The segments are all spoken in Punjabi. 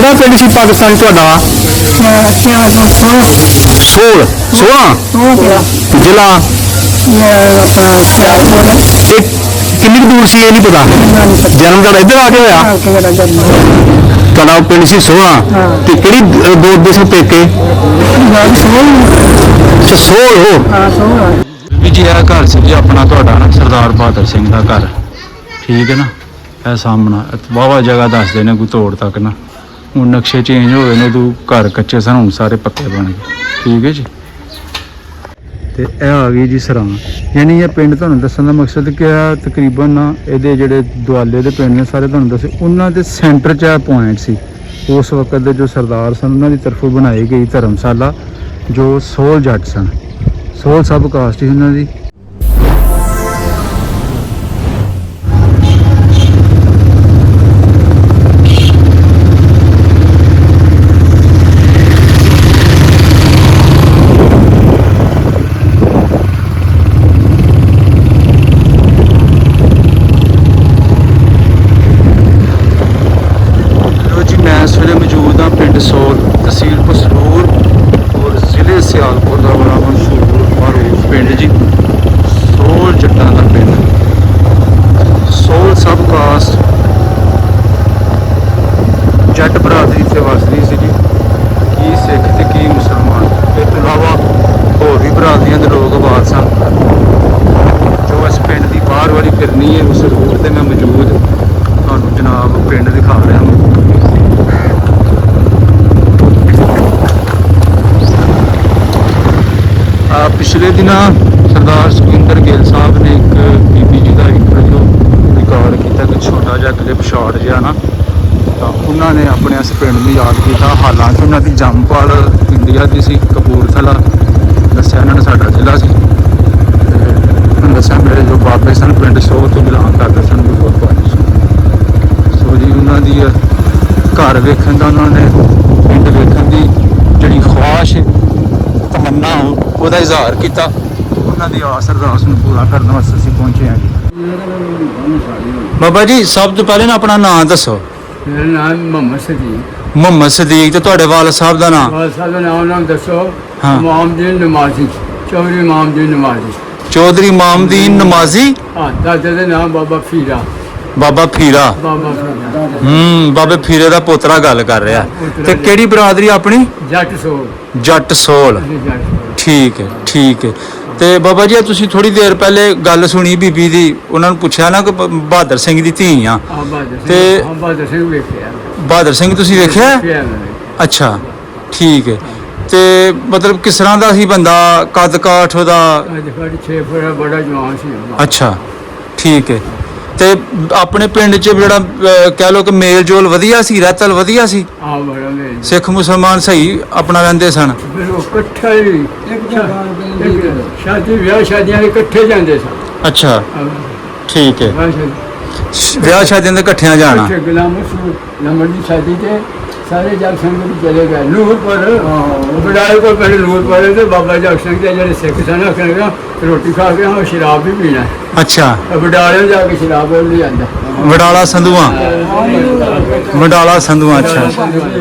ਕਿਹੜਾ ਪਿੰਡ ਸੀ ਪਾਕਿਸਤਾਨ ਤੁਹਾਡਾ? ਸੋਲ 16 ਜ਼ਿਲ੍ਹਾ ਇਹ ਕਿੰਨੀ ਕੁ ਦੂਰ ਸੀ ਇਹ ਨਹੀਂ ਪਤਾ। ਜਨਮ ਤੁਹਾਡਾ ਇੱਧਰ ਆ ਕੇ ਹੋਇਆ? ਤੁਹਾਡਾ ਪਿੰਡ ਸੀ 16 ਤੇ ਕਿਹੜੀ ਦੋ ਦੇ ਸੀ ਪੇਕੇ? ਸੋਲ ਹੋ ਵੀ ਜੀ। ਇਹ ਘਰ ਸੀ ਜੀ ਆਪਣਾ ਤੁਹਾਡਾ ਨਾ ਸਰਦਾਰ ਬਹਾਦਰ ਸਿੰਘ ਦਾ ਘਰ, ਠੀਕ ਹੈ ਨਾ। ਇਹ ਸਾਹਮਣਾ ਵਾਹਵਾ ਜਗ੍ਹਾ ਦੱਸਦੇ ਨੇ ਕੋਈ ਤੋੜ ਤੱਕ ਨਾ। ਹੁਣ ਨਕਸ਼ੇ ਚੇਂਜ ਹੋ ਗਏ ਨੇ, ਉਦੋਂ ਘਰ ਕੱਚੇ ਸਨ, ਹੁਣ ਸਾਰੇ ਪੱਕੇ ਬਣ ਗਏ, ਠੀਕ ਹੈ ਜੀ। ਤੇ ਇਹ ਆ ਗਈ ਜੀ ਸਰਾਂ। ਯਾਨੀ ਇਹ ਪਿੰਡ ਤੁਹਾਨੂੰ ਦੱਸਣ ਦਾ ਮਕਸਦ ਕਿ ਆ ਤਕਰੀਬਨ ਨਾ ਇਹਦੇ ਜਿਹੜੇ ਦੁਆਲੇ ਦੇ ਪਿੰਡ ਨੇ ਸਾਰੇ ਤੁਹਾਨੂੰ ਦੱਸੇ, ਉਹਨਾਂ ਦੇ ਸੈਂਟਰ 'ਚ ਇਹ ਪੁਆਇੰਟ ਸੀ। ਉਸ ਵਕਤ ਦੇ ਜੋ ਸਰਦਾਰ ਸਨ ਉਹਨਾਂ ਦੀ ਤਰਫੋਂ ਬਣਾਈ ਗਈ ਧਰਮਸ਼ਾਲਾ, ਜੋ ਸੋਲ ਜੱਟ ਸਨ, ਸੋਲ ਸਬ ਕਾਸਟ ਸੀ ਉਹਨਾਂ ਦੀ। ਸੋਲ ਤਹਿਸੀਲ ਪਸਰੂਰ ਔਰ ਜ਼ਿਲ੍ਹੇ ਸਿਆਲਕੋਟ ਦਾ ਬੜਾ ਮਸ਼ਹੂਰ ਮਾਰੂਫ ਪਿੰਡ ਜੀ, ਸੋਲ ਜੱਟਾਂ ਦਾ ਪਿੰਡ। ਸੋਲ ਸਬ ਕਾਸਟ ਜੱਟ ਬਰਾਦਰੀ ਇੱਥੇ ਵਸਦੀ ਸੀ ਜੀ, ਕੀ ਸਿੱਖ ਤੇ ਕੀ ਮੁਸਲਮਾਨ। ਇਸ ਤੋਂ ਇਲਾਵਾ ਹੋਰ ਵੀ ਬਰਾਦਰੀਆਂ ਦੇ ਲੋਕ ਆਬਾਦ ਸਨ। ਜੋ ਇਸ ਪਿੰਡ ਦੀ ਬਾਹਰ ਵਾਲੀ ਫਿਰਨੀ ਹੈ ਉਸ ਰੋਡ 'ਤੇ ਮੈਂ ਮੌਜੂਦ ਤੁਹਾਨੂੰ ਜਨਾਬ ਪਿੰਡ ਦਿਖਾ ਰਿਹਾ ਹਾਂ। ਪਿਛਲੇ ਦਿਨਾਂ ਸਰਦਾਰ ਸੁਖਿੰਦਰ ਗਿੱਲ ਸਾਹਿਬ ਨੇ ਇੱਕ ਬੀਬੀ ਜੀ ਦਾ ਇੱਕ ਰਿਕਾਰਡ ਕੀਤਾ ਕਿ ਛੋਟਾ ਜਿਹਾ ਕਲਿੱਪ ਸ਼ਾਟ ਜਿਹਾ ਨਾ, ਤਾਂ ਉਹਨਾਂ ਨੇ ਆਪਣੇ ਇਸ ਪਿੰਡ ਨੂੰ ਯਾਦ ਕੀਤਾ। ਹਾਲਾਂਕਿ ਉਹਨਾਂ ਦੀ ਜੰਮਪਲ ਇੰਡੀਆ ਦੀ ਸੀ, ਕਪੂਰਥਲਾ ਦੱਸਿਆ ਉਹਨਾਂ ਨੇ ਸਾਡਾ ਜ਼ਿਲ੍ਹਾ ਸੀ। ਤੇ ਦੱਸਿਆ ਮੇਰੇ ਜੋ ਬਾਬੇ ਸਨ ਪਿੰਡ ਸੋਹ ਤੋਂ ਬਿਲੋਂਗ ਕਰਦੇ ਸਨ, ਬਹੁਤ ਭਾਰੀ। ਸੋ ਜੀ ਉਹਨਾਂ ਦੀ ਘਰ ਵੇਖਣ ਦਾ, ਉਹਨਾਂ ਨੇ ਪਿੰਡ ਵੇਖਣ ਦੀ ਜਿਹੜੀ ਖੁਆਇਸ਼ ਤਮੰਨਾ ਉਹਦਾ ਇਜ਼ਹਾਰ ਕੀਤਾ। ਉਹਨਾਂ ਦੀ ਆਸ ਅਰਦਾਸ ਨੂੰ ਪੂਰਾ ਕਰਨ ਵਾਸਤੇ ਅਸੀਂ ਪਹੁੰਚੇ ਹਾਂ ਜੀ। ਬਾਬਾ ਜੀ ਸਭ ਤੋਂ ਪਹਿਲੇ ਨਾ ਆਪਣਾ ਨਾਮ ਦੱਸੋ। ਮੇਰਾ ਨਾਮ ਮੁਹੰਮਦ ਸਦੀਕ। ਮੁਹੰਮਦ ਸਦੀਕ। ਤੇ ਤੁਹਾਡੇ ਵਾਲਦ ਸਾਹਿਬ ਦਾ ਨਾਮ? ਵਾਲਦ ਸਾਹਿਬ ਦਾ ਨਾਮ ਦੱਸੋ। ਹਾਂ। ਇਮਾਮਦੀਨ ਨਮਾਜ਼ੀ, ਚੌਧਰੀ ਇਮਾਮਦੀਨ ਨਮਾਜ਼ੀ। ਚੌਧਰੀ ਇਮਾਮਦੀਨ ਨਮਾਜ਼ੀ। ਹਾਂ, ਦਾਦੇ ਦਾ ਨਾਮ ਬਾਬਾ ਫੀਰਾ। ਬਾਬਾ ਫੀਰਾ। ਬਾਬਾ ਫੀਰਾ। ਬਾਬੇ ਫੀਰੇ ਦਾ ਪੋਤਰਾ ਗੱਲ ਕਰ ਰਿਹਾ। ਤੇ ਕਿਹੜੀ ਬਰਾਦਰੀ ਆਪਣੀ? ਜੱਟ ਸੋਲ। ਜੱਟ ਸੋਲ, ਠੀਕ ਹੈ ਠੀਕ ਹੈ। ਤੇ ਬਾਬਾ ਜੀ ਤੁਸੀਂ ਥੋੜੀ ਦੇਰ ਪਹਿਲੇ ਗੱਲ ਸੁਣੀ ਬੀਬੀ ਦੀ, ਉਹਨਾਂ ਨੂੰ ਪੁੱਛਿਆ ਨਾ ਕਿ ਬਹਾਦਰ ਸਿੰਘ ਦੀ ਧੀ ਆ, ਤੇ ਬਹਾਦਰ ਸਿੰਘ ਵੇਖਿਆ। ਬਹਾਦਰ ਸਿੰਘ ਤੁਸੀਂ ਵੇਖਿਆ? ਅੱਛਾ ਠੀਕ ਹੈ। ਤੇ ਮਤਲਬ ਕਿਸ ਤਰ੍ਹਾਂ ਦਾ ਸੀ ਬੰਦਾ, ਕੱਦ ਕਾਠ ਉਹਦਾ? 6 ਫੁੱਟ ਬੜਾ ਜਵਾਨ ਸੀ। ਅੱਛਾ ਠੀਕ ਹੈ। ਤੇ ਆਪਣੇ ਪਿੰਡ 'ਚ ਜਿਹੜਾ ਕਹਿ ਲਓ ਕਿ ਮੇਲ ਜੋਲ ਵਧੀਆ ਸੀ, ਰਹਿਤਲ ਵਧੀਆ ਸੀ? ਹਾਂ, ਬੜਾ ਮੇਲ। ਸਿੱਖ ਮੁਸਲਮਾਨ ਸਹੀ ਆਪਣਾ ਰਹਿੰਦੇ ਸਨ? ਇਕੱਠਾ ਹੀ ਸ਼ਾਦੀ ਵਿਆਹ ਸ਼ਾਦੀਆਂ ਦੇ ਇਕੱਠੇ ਜਾਂਦੇ ਸਨ। ਅੱਛਾ ਠੀਕ ਹੈ। ਵਿਆਹ ਸ਼ਾਦੀਆਂ ਦੇ ਇਕੱਠਿਆਂ ਜਾਣਾ। ਗੁਲਾਮ ਨੰਬਰ ਦੀ ਸ਼ਾਦੀ ਤੇ ਸਾਰੇ ਜਗ ਸੰਗਤ ਵੀ ਚਲੇ ਗਏ। ਨੂਰਪੁਰ ਬੜਾਲੇ ਕੋਲ ਪਹਿਲੇ ਨੂਰਪੁਰ ਤੇ ਬਾਬਾ ਜਗ ਸਿੰਘ ਦੇ ਜਿਹੜੇ ਸਿੱਖ ਸਨ ਆਖਣਗੇ ਰੋਟੀ ਖਾ ਕੇ ਹਾਂ ਸ਼ਰਾਬ ਵੀ ਪੀਣਾ। ਅੱਛਾ। ਬੜਾਲੇ ਜਾ ਕੇ ਸ਼ਰਾਬ ਲੈ ਆਂਦਾ। ਵਡਾਲਾ ਸੰਧੂਆਂ। ਵਡਾਲਾ ਸੰਧੂਆਂ। ਅੱਛਾ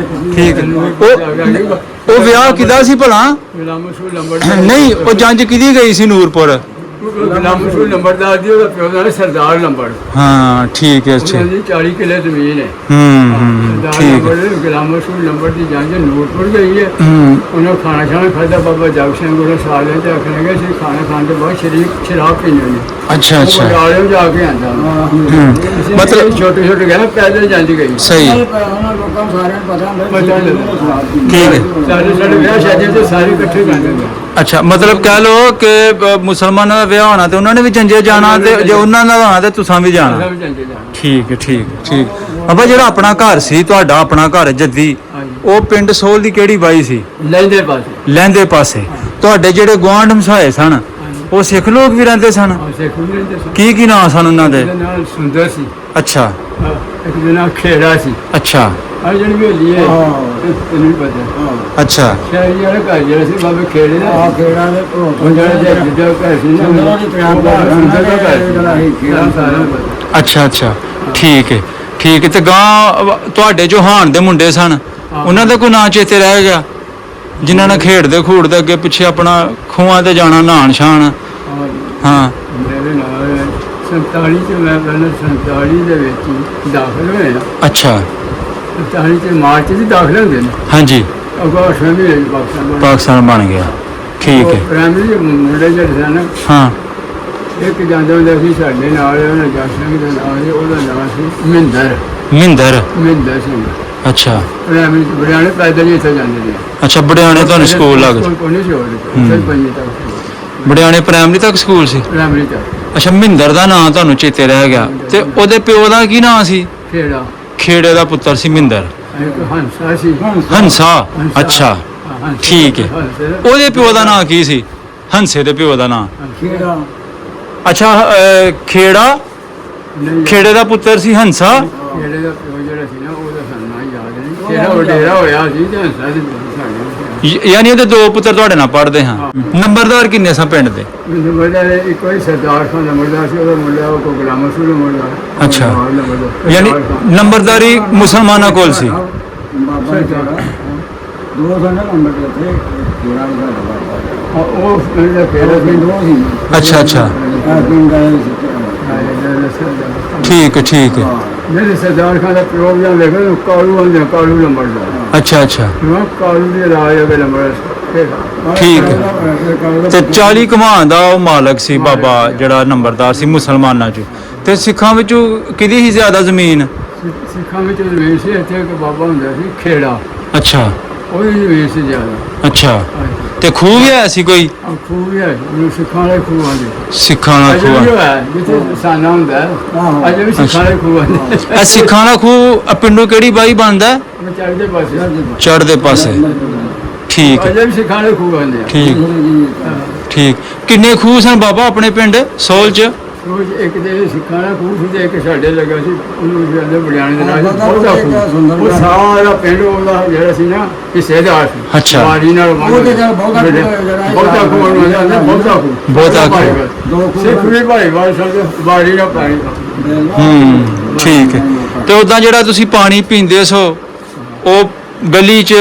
ਠੀਕ ਹੈ। ਉਹ ਵਿਆਹ ਕਿਹਦਾ ਸੀ ਭਲਾ? ਨਹੀਂ, ਉਹ ਜੰਜ ਕਿਹਦੀ ਗਈ ਸੀ ਨੂਰਪੁਰ? ਗੁਲਾਮਸ਼ੂਰ ਨੰਬਰਦਾਰ ਦੀ, ਉਹਦਾ ਪਿਓ ਦਾ ਸਰਦਾਰ ਨੰਬਰ। ਹਾਂ ਠੀਕ ਹੈ। ਅੱਛਾ 40 ਕਿੱਲੇ ਜ਼ਮੀਨ ਹੈ। ਠੀਕ ਹੈ। ਗੁਲਾਮਸ਼ੂਰ ਨੰਬਰ ਦੀ ਜੰਜ ਨੂਰਪੁਰ ਗਈ ਹੈ। ਉਹਨੇ ਖਾਣਾ ਛਾਣਾ ਖਾਧਾ। ਬਾਬਾ ਜਗ ਸਿੰਘ ਉਹਨੇ ਸਾਲਿਆਂ ਤੇ ਆਖਣ ਲੱਗੇ ਸੀ ਖਾਣਾ ਖਾਣ ਤੋਂ ਬਾਅਦ ਸ਼ਰਾਬ ਪੀਣੀ ਨੇ। ਅੱਛਾ ਅੱਛਾ। ਬਟਾਲੇ ਜਾ ਕੇ ਆਂਦਾ। ਮਤਲਬ ਛੋਟੇ ਛੋਟੇ ਗਏ ਪੈਦਲ ਜਾਂਦੀ ਗਈ। ਸਹੀ। ਉਹਨਾਂ ਲੋਕਾਂ ਨੂੰ ਸਾਰਿਆਂ ਨੂੰ ਪਤਾ ਹੁੰਦਾ। ਠੀਕ ਹੈ। ਸਾਡੇ ਵਿਆਹ ਸ਼ਾਦੀਆਂ ਤੇ ਸਾਰੇ ਇਕੱਠੇ ਜਾਂਦੇ ਨੇ। ਅੱਛਾ, ਮਤਲਬ ਕਹਿ ਲਓ ਕਿ ਮੁਸਲਮਾਨਾਂ ਦਾ ਵਿਆਹ ਹੋਣਾ ਤੇ ਉਹਨਾਂ ਨੇ ਵੀ ਜੰਜੇ ਜਾਣਾ, ਤੇ ਜੇ ਉਹਨਾਂ ਦਾ ਹੋਣਾ ਤੇ ਤੁਸੀਂ ਵੀ ਜਾਣਾ। ਠੀਕ ਹੈ ਠੀਕ ਠੀਕ। ਬਾਬਾ ਜਿਹੜਾ ਆਪਣਾ ਘਰ ਸੀ, ਤੁਹਾਡਾ ਆਪਣਾ ਘਰ ਜੱਦੀ, ਉਹ ਪਿੰਡ ਸੋਲ ਦੀ ਕਿਹੜੀ ਬਾਈ ਸੀ? ਲਹਿੰਦੇ ਪਾਸੇ। ਲਹਿੰਦੇ ਪਾਸੇ। ਤੁਹਾਡੇ ਜਿਹੜੇ ਗੁਆਂਢ ਹਮਸਾਏ ਸਨ ਉਹ ਸਿੱਖ ਲੋਕ ਵੀ ਰਹਿੰਦੇ ਸਨ? ਕੀ ਕੀ ਨਾਂ ਸਨ ਉਹਨਾਂ ਦੇ? ਸੁੰਦਰ ਸੀ। ਅੱਛਾ। ਇੱਕ ਦਾ ਨਾਂ ਖੇੜਾ ਸੀ। ਅੱਛਾ। ਆ ਜਿਹੜੀ ਵੇਲੀ ਹੈ ਤੈਨੂੰ ਪਤਾ। ਅੱਛਾ। ਸ਼ਾਇਦ ਵਾਲਾ ਘਰ ਜਿਹੜਾ ਸੀ ਬਾਬੇ ਖੇੜੇ ਦਾ। ਆ ਖੇੜਾ ਦੇ ਉਹ ਜਿਹੜਾ ਜਿੱਦਾਂ ਘਰ ਸੀ ਨਾ ਉਹਦੀ ਪ੍ਰਾਂਤ ਦਾ ਘਰ ਸੀ। ਸਾਰਾ ਪਤਾ। ਅੱਛਾ ਅੱਛਾ ਠੀਕ ਹੈ। ਠੀਕ ਹੈ। ਤੇ ਗਾਂ ਤੁਹਾਡੇ ਜੋ ਹਾਣ ਦੇ ਮੁੰਡੇ ਸਨ ਉਹਨਾਂ ਦਾ ਕੋਈ ਨਾਂ ਚੇਤੇ ਰਹਿ ਗਿਆ ਜਿਨ੍ਹਾਂ ਨਾਲ ਖੇਡਦੇ ਖੂਡਦੇ ਅੱਗੇ ਪਿੱਛੇ ਆਪਣਾ ਖੂਹਾਂ ਤੇ ਜਾਣਾ ਨਹਾਣ ਛਾਣ? ਹਾਂ ਮੇਰੇ ਨਾਲ 47 ਚ ਮੈਂ ਪਹਿਲਾਂ 47 ਦੇ ਵਿੱਚ ਹੀ ਦਾਖਲ ਹੋਇਆ। ਅੱਛਾ 47 ਚ ਮਾਰਚ ਚ ਦਾਖਲ ਹੁੰਦੇ ਨੇ। ਹਾਂਜੀ ਅੱਗੋਂ 8ਵੇਂ ਮਹੀਨੇ ਚ ਪਾਕਿਸਤਾਨ ਬਣ ਗਿਆ। ਠੀਕ ਹੈ। ਪ੍ਰਾਇਮਰੀ ਦੇ ਮੁੰਡੇ ਜਿਹੜੇ ਸਨ ਹਾਂ ਇੱਕ ਜਾਂਦਾ ਹੁੰਦਾ ਸੀ ਸਾਡੇ ਨਾਲ ਉਹਨਾਂ ਜੱਟ ਸਿੰਘ ਦੇ ਨਾਲ ਸੀ, ਉਹਦਾ ਨਾਮ ਸੀ ਮਹਿੰਦਰ ਮਹਿੰਦਰ ਸਿੰਘ। ਅੱਛਾ ਪ੍ਰਾਇਮਰੀ ਚ ਬੜਿਆਣੇ ਪੈਦਲ ਹੀ ਇੱਥੇ ਜਾਂਦੇ ਨੇ। ਅੱਛਾ ਬੜਿਆਣੇ ਤੁਹਾਨੂੰ ਸਕੂਲ ਲੱਗ ਕੋਈ ਨਹੀਂ ਸੀ ਹੋਰ ਸਿਰ ਪੰਜੇ ਤੱਕ ਬੜਿਆਣੇ ਪ੍ਰਾਇਮਰੀ ਤੱਕ ਸਕੂਲ ਸੀ? ਪ੍ਰਾਇਮਰੀ ਤੱਕ। ਅੱਛਾ ਮਹਿੰਦਰ ਦਾ ਨਾਂ ਤੁਹਾਨੂੰ ਚੇਤੇ ਰਹਿ ਗਿਆ। ਤੇ ਉਹਦੇ ਪਿਓ ਦਾ ਕੀ ਨਾਂ ਸੀ? ਖੇੜਾ ਖੇੜੇ ਦਾ ਪੁੱਤਰ ਸੀ ਮਹਿੰਦਰ। ਇੱਕ ਹੰਸਾ ਸੀ। ਹੰਸਾ। ਅੱਛਾ ਹੰਸਾ। ਠੀਕ ਹੈ। ਉਹਦੇ ਪਿਓ ਦਾ ਨਾਂ ਕੀ ਸੀ? ਹੰਸੇ ਦੇ ਪਿਓ ਦਾ ਨਾਂ? ਖੇੜਾ। ਅੱਛਾ ਖੇੜਾ। ਨਹੀਂ, ਖੇੜੇ ਦਾ ਪੁੱਤਰ ਸੀ ਹੰਸਾ। ਖੇੜੇ ਦਾ ਪਿਓ ਜਿਹੜਾ ਸੀ ਨਾ ਉਹਦਾ ਸਾਨੂੰ ਨਾਂ ਯਾਦ ਨਹੀਂ। ਖੇੜਾ ਵਡੇਰਾ ਹੋਇਆ ਸੀ ਤੇ ਹੰਸਾ ਸੀ ਸਾਡੇ। ਯਾਨੀ ਇਹਦੇ ਦੋ ਪੁੱਤਰ ਤੁਹਾਡੇ ਨਾਲ ਪੜ੍ਹਦੇ ਹਾਂ। ਨੰਬਰਦਾਰ ਕਿੰਨੇ ਸਨ ਪਿੰਡ ਦੇ? ਮੈਨੂੰ ਪਤਾ ਹੈ ਇੱਕ ਵਾਰੀ ਸਰਦਾਰ ਖਾਨ ਦਾ ਮੁੰਡਾ ਸੀ, ਉਹਦਾ ਮੁੰਡਾ ਉਹ ਕੋ ਗੁਲਾਮ ਮਸੂਦ ਦਾ ਮੁੰਡਾ। ਅੱਛਾ। ਯਾਨੀ ਨੰਬਰਦਾਰੀ ਮੁਸਲਮਾਨਾਂ ਕੋਲ ਸੀ? ਬਾਬਾ ਜੀ ਦੋ ਸਾਲ ਨੰਬਰ ਦੇ ਥੇ ਜਿਹੜਾ ਉਹਦਾ ਉਹ ਪਿੰਡ ਦਾ ਖੇੜਾ ਸੀ ਦੋ ਸੀ। ਅੱਛਾ ਅੱਛਾ ਪਿੰਡ ਦਾ ਠੀਕ ਹੈ ਠੀਕ ਹੈ। ਮੇਰੇ ਸਰਦਾਰ ਖਾਨ ਦਾ ਪਿਓ ਵੀ ਲਿਖਿਆ ਕਾਲੂ ਆਂਦੇ ਕਾਲੂ ਨੰਬਰਦਾਰ। ਅੱਛਾ ਅੱਛਾ ਕਾਲੂ ਦੇ ਰਾਜ ਅਗੇ ਨੰਬਰ ਠੀਕ ਹੈ। ਤੇ 40 ਕਮਾਨ ਦਾ ਉਹ ਮਾਲਕ ਸੀ ਬਾਬਾ ਜਿਹੜਾ ਨੰਬਰਦਾਰ ਸੀ ਮੁਸਲਮਾਨਾਂ 'ਚ। ਤੇ ਸਿੱਖਾਂ ਵਿੱਚੋਂ ਕਿਹਦੀ ਸੀ ਜ਼ਿਆਦਾ ਜ਼ਮੀਨ? ਸਿੱਖਾਂ ਵਿੱਚ ਜ਼ਮੀਨ ਸੀ ਇੱਥੇ ਇੱਕ ਬਾਬਾ ਹੁੰਦਾ ਸੀ ਖੇੜਾ, ਅੱਛਾ ਉਹਦੀ ਜ਼ਮੀਨ ਸੀ ਜ਼ਿਆਦਾ। ਅੱਛਾ ਤੇ ਖੂਹ ਵੀ ਹੈ ਸੀ ਕੋਈ? ਖੂਹ ਵੀ ਹੈ, ਉਹਨੂੰ ਸਿੱਖਾਂ ਵਾਲੇ ਖੂਹ ਆਂਦੇ। ਸਿੱਖਾਂ ਦਾ ਅਜੇ ਵੀ ਖੂਹ? ਹੈ ਜਿੱਥੇ ਸਾਨਾ ਹੁੰਦਾ ਅਜੇ ਵੀ ਸਿੱਖਾਂ ਵਾਲੇ ਖੂਹ ਆਂਦੇ। ਇਹ ਸਿੱਖਾਂ ਦਾ ਖੂਹ ਪਿੰਡੋਂ ਕਿਹੜੀ ਬਾਈ ਬਣਦਾ? ਚੜ੍ਹਦੇ ਪਾਸੇ ਚੜ੍ਹਦੇ ਪਾਸੇ। ਠੀਕ ਹੈ ਅਜੇ ਵੀ ਸਿੱਖਾਂ ਵਾਲੇ ਖੂਹ ਆਂਦੇ। ਠੀਕ ਠੀਕ। ਕਿੰਨੇ ਖੂਹ ਸਨ ਬਾਬਾ ਆਪਣੇ ਪਿੰਡ ਸੋਲ 'ਚ? ਰੋਜ਼ ਇੱਕ ਦੇ ਸਿੱਖਾਂ ਵਾਲਾ ਖੂਹ ਸੀ ਤੇ ਇੱਕ ਸਾਡੇ ਲੱਗਾ ਸੀ, ਉਹਨੂੰ ਕਹਿੰਦੇ ਬੜਿਆਣੇ ਦੇ ਨਾਲ ਬਹੁਤਾ ਖੂਹ। ਉਹ ਸਾਰਾ ਪਿੰਡ ਉਹਦਾ ਜਿਹੜਾ ਸੀ ਨਾ ਹਿੱਸੇਦਾਰ ਸੀ। ਅੱਛਾ। ਬਾੜੀ ਨਾਲ ਬਹੁਤਾ ਖੂਹ ਉਹਨੂੰ ਕਹਿੰਦੇ ਬਹੁਤਾ ਖੂਹ। ਬਹੁਤਾ ਖੂਹ। ਸਿੱਖ ਵੀ ਭਾਈਵਾਲ ਸਾਡੇ ਬਾੜੀ ਨਾਲ ਪਾਣੀ। ਠੀਕ ਹੈ। ਤੇ ਉਦਾਂ ਜਿਹੜਾ ਤੁਸੀਂ ਪਾਣੀ ਪੀਂਦੇ ਸੋ ਉਹ ਗਲੀ 'ਚ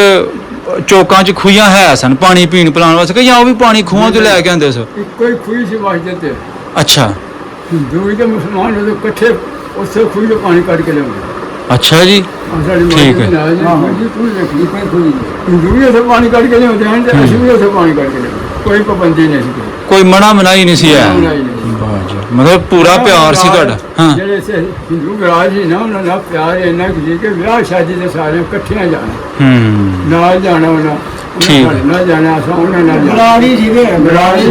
ਚੌਕਾਂ 'ਚ ਖੂਹਾਂ ਹੈ ਸਨ ਪਾਣੀ ਪੀਣ ਪਿਲਾਉਣ ਵਾਸਤੇ, ਜਾਂ ਉਹ ਵੀ ਪਾਣੀ ਖੂਹਾਂ 'ਚ ਲੈ ਕੇ ਆਉਂਦੇ ਸੋ? ਇੱਕੋ ਹੀ ਖੂਹ ਸੀ ਮਸਜਿਦ ਤੇ। ਅੱਛਾ ਹਿੰਦੂ ਤੇ ਮੁਸਲਮਾਨ ਉਹਦੇ ਇਕੱਠੇ ਉਸੇ ਖੂਹ ਤੋਂ ਪਾਣੀ ਕੱਢ ਕੇ ਲਿਆਉਂਦੇ। ਅੱਛਾ ਜੀ ਸਾਡੀ ਠੀਕ ਹੈ। ਹਿੰਦੂ ਵੀ ਉੱਥੇ ਪਾਣੀ ਕੱਢ ਕੇ ਲਿਆਉਂਦੇ ਹਨ ਤੇ ਅਸੀਂ ਵੀ ਉੱਥੇ ਪਾਣੀ ਕੱਢ ਕੇ ਲਿਆਉਂਦੇ। ਕੋਈ ਪਾਬੰਦੀ ਨਹੀਂ ਸੀ। ਕੋਈ ਮਨਾ ਮਨਾਈ ਨਹੀਂ ਸੀ ਹੈ? ਮਤਲਬ ਪੂਰਾ ਪਿਆਰ ਸੀ ਤੁਹਾਡਾ? ਹਾਂ ਜਿਹੜੇ ਹਿੰਦੂ ਵਿਰਾਜ ਸੀ ਨਾ ਉਹਨਾਂ ਨਾਲ ਪਿਆਰ ਇੰਨਾ ਕੁ ਸੀ ਕਿ ਵਿਆਹ ਸ਼ਾਦੀ ਦੇ ਸਾਰੇ ਇਕੱਠਿਆਂ ਜਾਣਾ, ਨਾਲ ਜਾਣਾ ਉਹਨਾਂ ਠੀਕ। ਨਾਲ ਜਾਣਾ ਅਸਾਂ ਉਹਨਾਂ ਨਾਲ ਬਰਾਦਰੀ ਸੀਗੇ,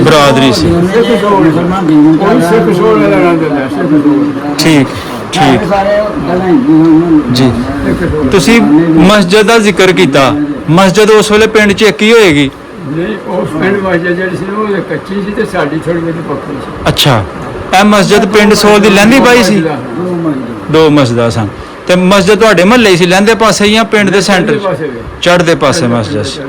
ਬਰਾਦਰੀ ਸੀ। ਸਿੱਖ ਸੋਲ ਦਾ ਨਾਮ ਦਿੰਦਾ ਸਿੱਖ ਸੋਲ। ਠੀਕ ਠੀਕ ਸਾਰੇ ਪਹਿਲਾਂ ਹਿੰਦੂ ਜੀ। ਤੁਸੀਂ ਮਸਜਿਦ ਦਾ ਜ਼ਿਕਰ ਕੀਤਾ, ਮਸਜਿਦ ਉਸ ਵੇਲੇ ਪਿੰਡ 'ਚ ਇੱਕ ਹੀ ਹੋਏਗੀ? ਨਹੀਂ ਉਸ ਪਿੰਡ ਮਸਜਿਦ ਜਿਹੜੀ ਸੀ ਉਹ ਕੱਚੀ ਸੀ ਤੇ ਸਾਡੀ ਥੋੜੀ ਜਿਹੀ ਪੱਕੀ ਸੀ। ਅੱਛਾ ਇਹ ਮਸਜਿਦ ਪਿੰਡ ਸੋਲ ਦੀ ਲਹਿੰਦੀ ਪਾਈ ਸੀ? ਦੋ ਮਸਜਿਦਾਂ ਸਨ। ਤੇ ਮਸਜਿਦ ਤੁਹਾਡੇ ਮਹੱਲੇ ਸੀ ਲਹਿੰਦੇ ਪਾਸੇ ਜਾਂ ਪਿੰਡ ਦੇ ਸੈਂਟਰ? ਚੜ੍ਹਦੇ ਪਾਸੇ ਮਸਜਿਦ ਸੀ।